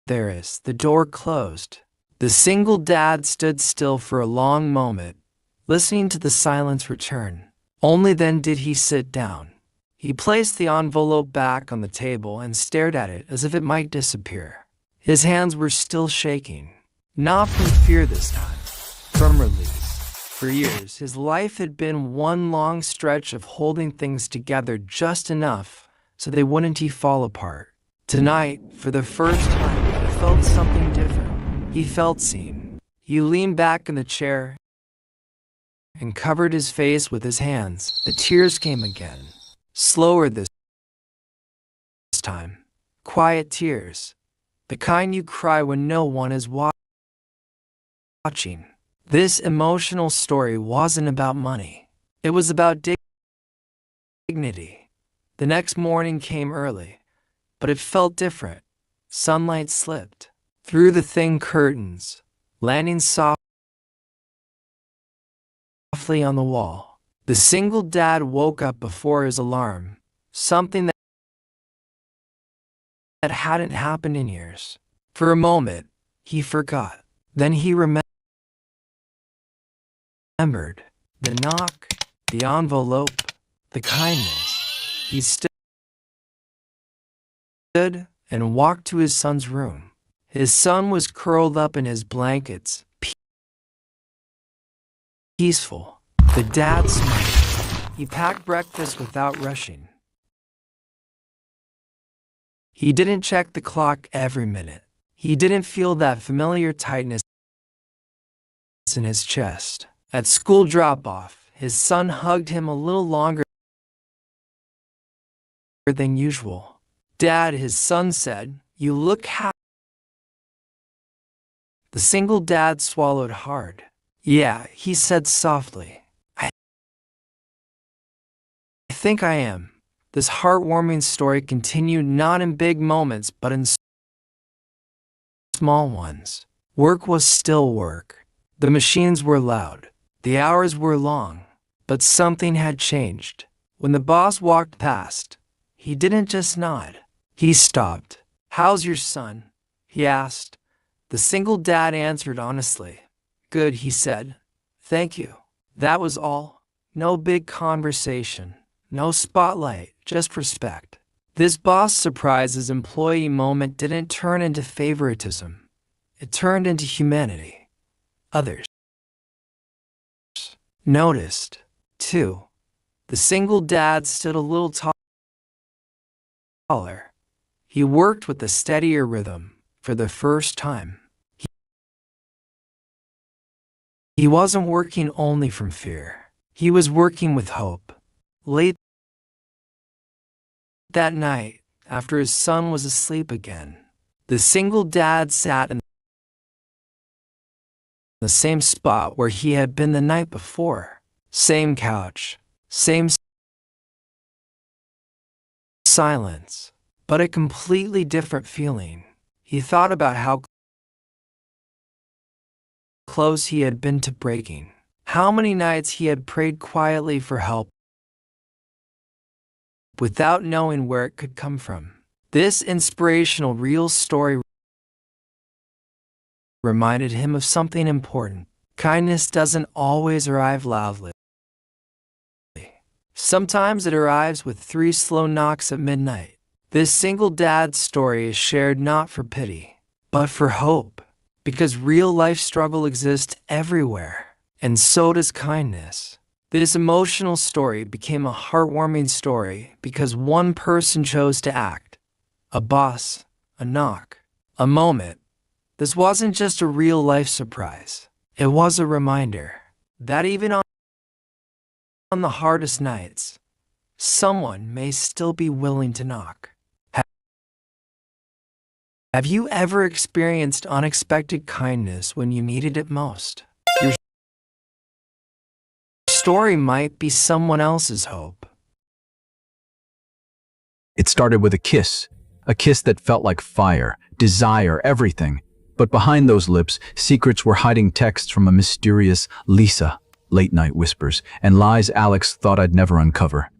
there is." The door closed. The single dad stood still for a long moment, listening to the silence return. Only then did he sit down. He placed the envelope back on the table and stared at it as if it might disappear. His hands were still shaking. Not from fear this time, from relief. For years, his life had been one long stretch of holding things together just enough so they wouldn't fall apart. Tonight, for the first time, he felt something different. He felt seen. He leaned back in the chair and covered his face with his hands. The tears came again, slower this time. Quiet tears, the kind you cry when no one is watching. This emotional story wasn't about money. It was about dignity. The next morning came early, but it felt different. Sunlight slipped through the thin curtains, landing softly on the wall. The single dad woke up before his alarm, something hadn't happened in years. For a moment, he forgot. Then he remembered the knock, the envelope, the kindness. He stood and walked to his son's room. His son was curled up in his blankets, peaceful. The dad smiled. He packed breakfast without rushing. He didn't check the clock every minute. He didn't feel that familiar tightness in his chest. At school drop-off, his son hugged him a little longer than usual. "Dad," his son said, "you look happy." The single dad swallowed hard. "Yeah," he said softly. I think I am." This heartwarming story continued not in big moments but in small ones. Work was still work. The machines were loud. The hours were long. But something had changed. When the boss walked past, he didn't just nod. He stopped. "How's your son?" he asked. The single dad answered honestly. "Good," he said. "Thank you." That was all. No big conversation. No spotlight, just respect. This boss surprises employee moment didn't turn into favoritism. It turned into humanity. Others noticed, too. The single dad stood a little taller. He worked with a steadier rhythm for the first time. He wasn't working only from fear. He was working with hope. Late that night, after his son was asleep again, the single dad sat in the same spot where he had been the night before. Same couch, same silence, but a completely different feeling. He thought about how close he had been to breaking, how many nights he had prayed quietly for help without knowing where it could come from. This inspirational real story reminded him of something important. Kindness doesn't always arrive loudly. Sometimes it arrives with 3 slow knocks at midnight. This single dad's story is shared not for pity, but for hope, because real life struggle exists everywhere, and so does kindness. This emotional story became a heartwarming story because one person chose to act. A boss, a knock, a moment. This wasn't just a real-life surprise. It was a reminder that even on the hardest nights, someone may still be willing to knock. Have you ever experienced unexpected kindness when you needed it most? Your story might be someone else's hope. It started with a kiss that felt like fire, desire, everything. But behind those lips, secrets were hiding texts from a mysterious Lisa, late-night whispers, and lies Alex thought I'd never uncover.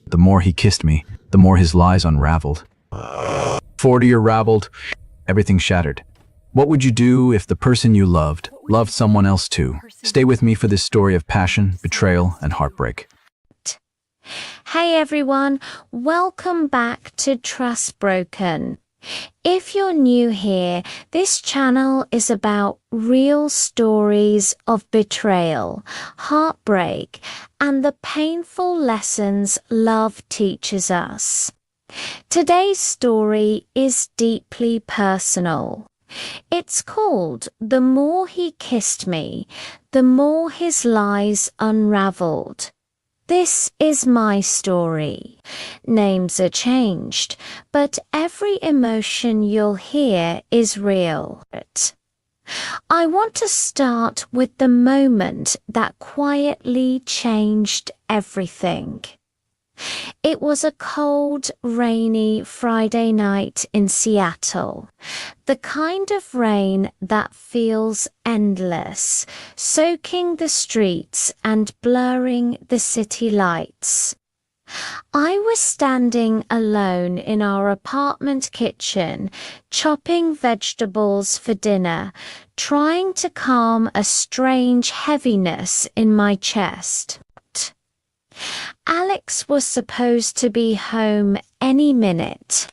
The more he kissed me, the more his lies unraveled. 40 unraveled, everything shattered. What would you do if the person you loved someone else too? Stay with me for this story of passion, betrayal, and heartbreak. Hey everyone, welcome back to Trust Broken. If you're new here, this channel is about real stories of betrayal, heartbreak, and the painful lessons love teaches us. Today's story is deeply personal. It's called "The More He Kissed Me, the More His Lies Unraveled." This is my story. Names are changed, but every emotion you'll hear is real. I want to start with the moment that quietly changed everything. It was a cold, rainy Friday night in Seattle. The kind of rain that feels endless, soaking the streets and blurring the city lights. I was standing alone in our apartment kitchen, chopping vegetables for dinner, trying to calm a strange heaviness in my chest. Alex was supposed to be home any minute.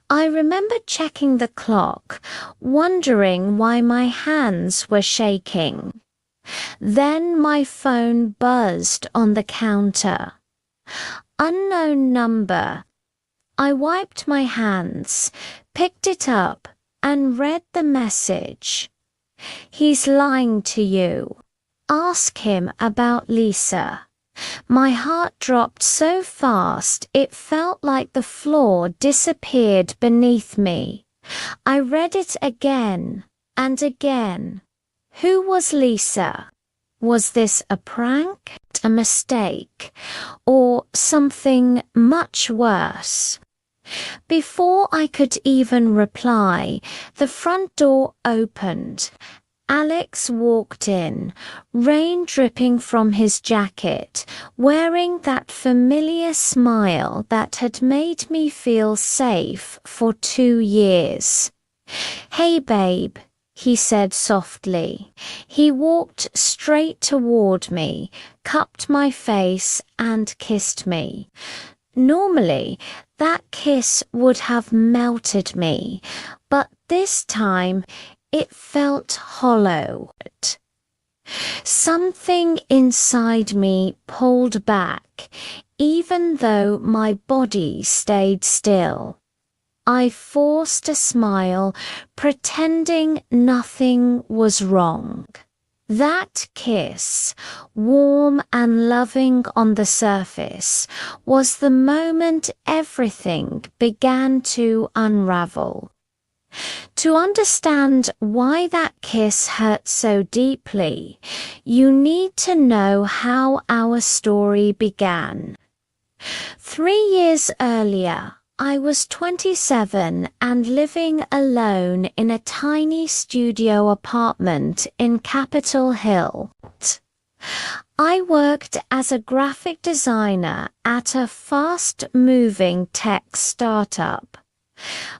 I remember checking the clock, wondering why my hands were shaking. Then my phone buzzed on the counter. Unknown number. I wiped my hands, picked it up, and read the message. He's lying to you. Ask him about Lisa. My heart dropped so fast it felt like the floor disappeared beneath me. I read it again and again. Who was Lisa? Was this a prank, a mistake, or something much worse? Before I could even reply, the front door opened. Alex walked in, rain dripping from his jacket, wearing that familiar smile that had made me feel safe for 2 years. "Hey, babe," he said softly. He walked straight toward me, cupped my face, and kissed me. Normally, that kiss would have melted me, but this time it felt hollow. Something inside me pulled back, even though my body stayed still. I forced a smile, pretending nothing was wrong. That kiss, warm and loving on the surface, was the moment everything began to unravel. To understand why that kiss hurt so deeply, you need to know how our story began. 3 years earlier, I was 27 and living alone in a tiny studio apartment in Capitol Hill. I worked as a graphic designer at a fast-moving tech startup.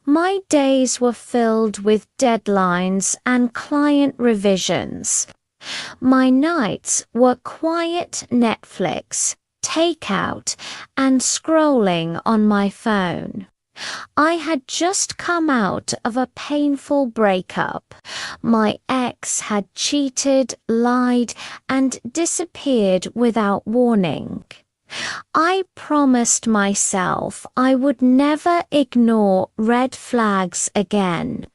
My days were filled with deadlines and client revisions. My nights were quiet Netflix, takeout, and scrolling on my phone. I had just come out of a painful breakup. My ex had cheated, lied, and disappeared without warning. I promised myself I would never ignore red flags again.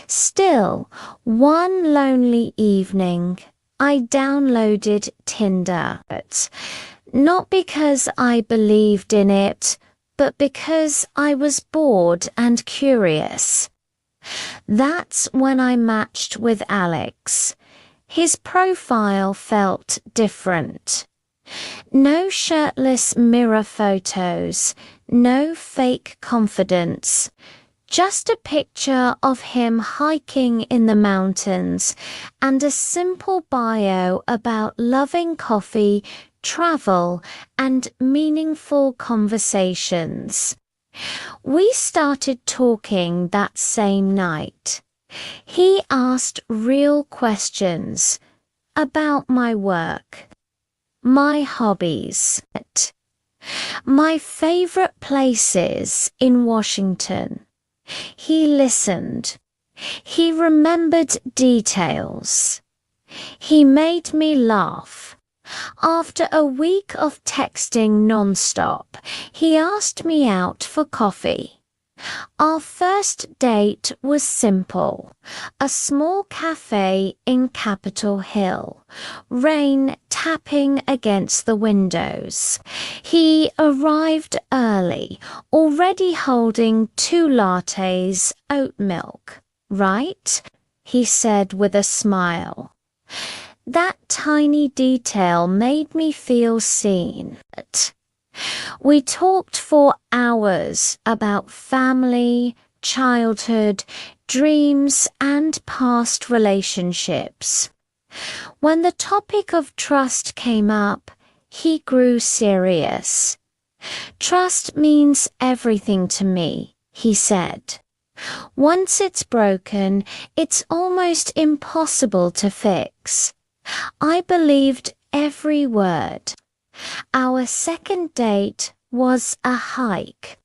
Still, one lonely evening, I downloaded Tinder. Not because I believed in it, but because I was bored and curious. That's when I matched with Alex. His profile felt different. No shirtless mirror photos, no fake confidence. Just a picture of him hiking in the mountains and a simple bio about loving coffee, travel, and meaningful conversations. We started talking that same night. He asked real questions about my work, my hobbies, my favorite places in Washington. He listened. He remembered details. He made me laugh. After a week of texting non-stop, he asked me out for coffee. Our first date was simple. A small cafe in Capitol Hill, rain tapping against the windows. He arrived early, already holding 2 lattes, oat milk. "Right?" he said with a smile. That tiny detail made me feel seen. We talked for hours about family, childhood, dreams, and past relationships. When the topic of trust came up, he grew serious. Trust means everything to me, he said. Once it's broken, it's almost impossible to fix. I believed every word. Our second date was a hike.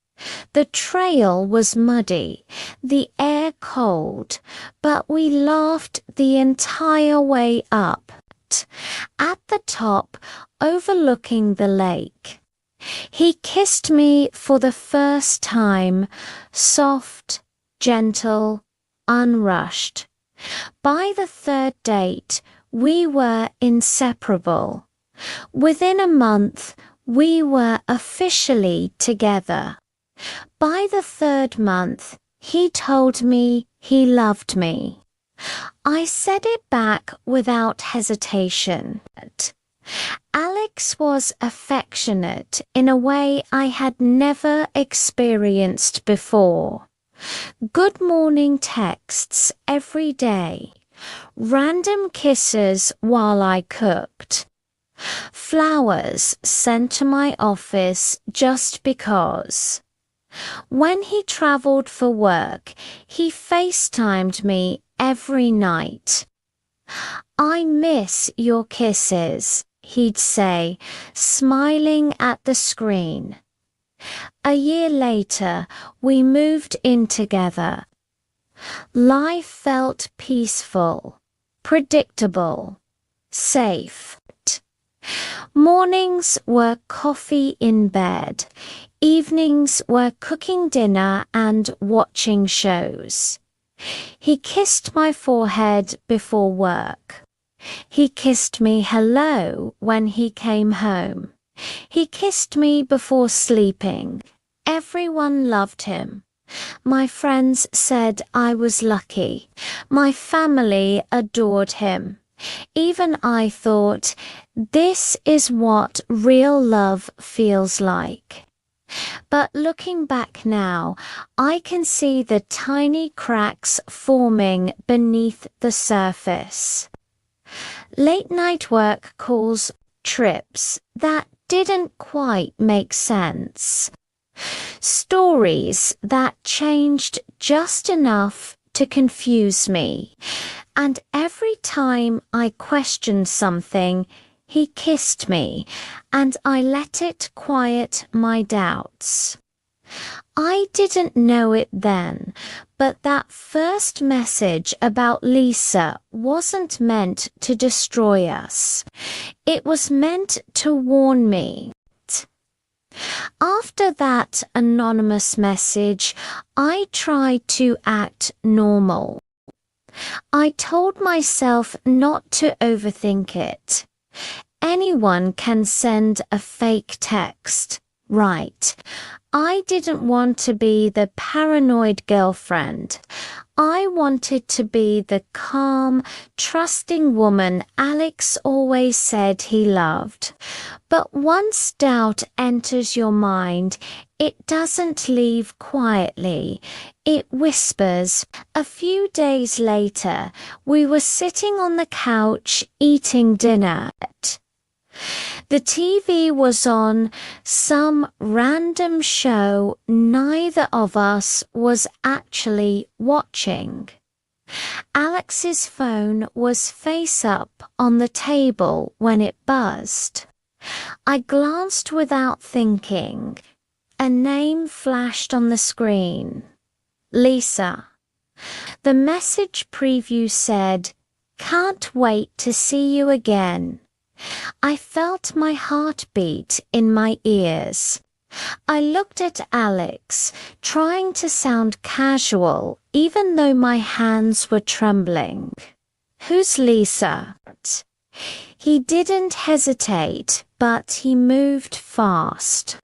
The trail was muddy, the air cold, but we laughed the entire way up. At the top, overlooking the lake. He kissed me for the first time, soft, gentle, unrushed. By the third date, we were inseparable. Within a month, we were officially together. By the third month, he told me he loved me. I said it back without hesitation. Alex was affectionate in a way I had never experienced before. Good morning texts every day. Random kisses while I cooked. Flowers sent to my office just because. When he traveled for work, he FaceTimed me every night. I miss your kisses, he'd say, smiling at the screen. A year later, we moved in together. Life felt peaceful, predictable, safe. Mornings were coffee in bed. Evenings were cooking dinner and watching shows. He kissed my forehead before work. He kissed me hello when he came home. He kissed me before sleeping. Everyone loved him. My friends said I was lucky. My family adored him. Even I thought, this is what real love feels like. But looking back now, I can see the tiny cracks forming beneath the surface. Late night work calls, trips that didn't quite make sense. Stories that changed just enough to confuse me. And every time I questioned something, he kissed me, and I let it quiet my doubts. I didn't know it then, but that first message about Lisa wasn't meant to destroy us. It was meant to warn me. After that anonymous message, I tried to act normal. I told myself not to overthink it. Anyone can send a fake text, right? I didn't want to be the paranoid girlfriend. I wanted to be the calm, trusting woman Alex always said he loved. But once doubt enters your mind, it doesn't leave quietly. It whispers. A few days later, we were sitting on the couch eating dinner. The TV was on some random show neither of us was actually watching. Alex's phone was face up on the table when it buzzed. I glanced without thinking. A name flashed on the screen. Lisa. The message preview said, "Can't wait to see you again." I felt my heartbeat in my ears. I looked at Alex, trying to sound casual, even though my hands were trembling. "Who's Lisa?" He didn't hesitate, but he moved fast.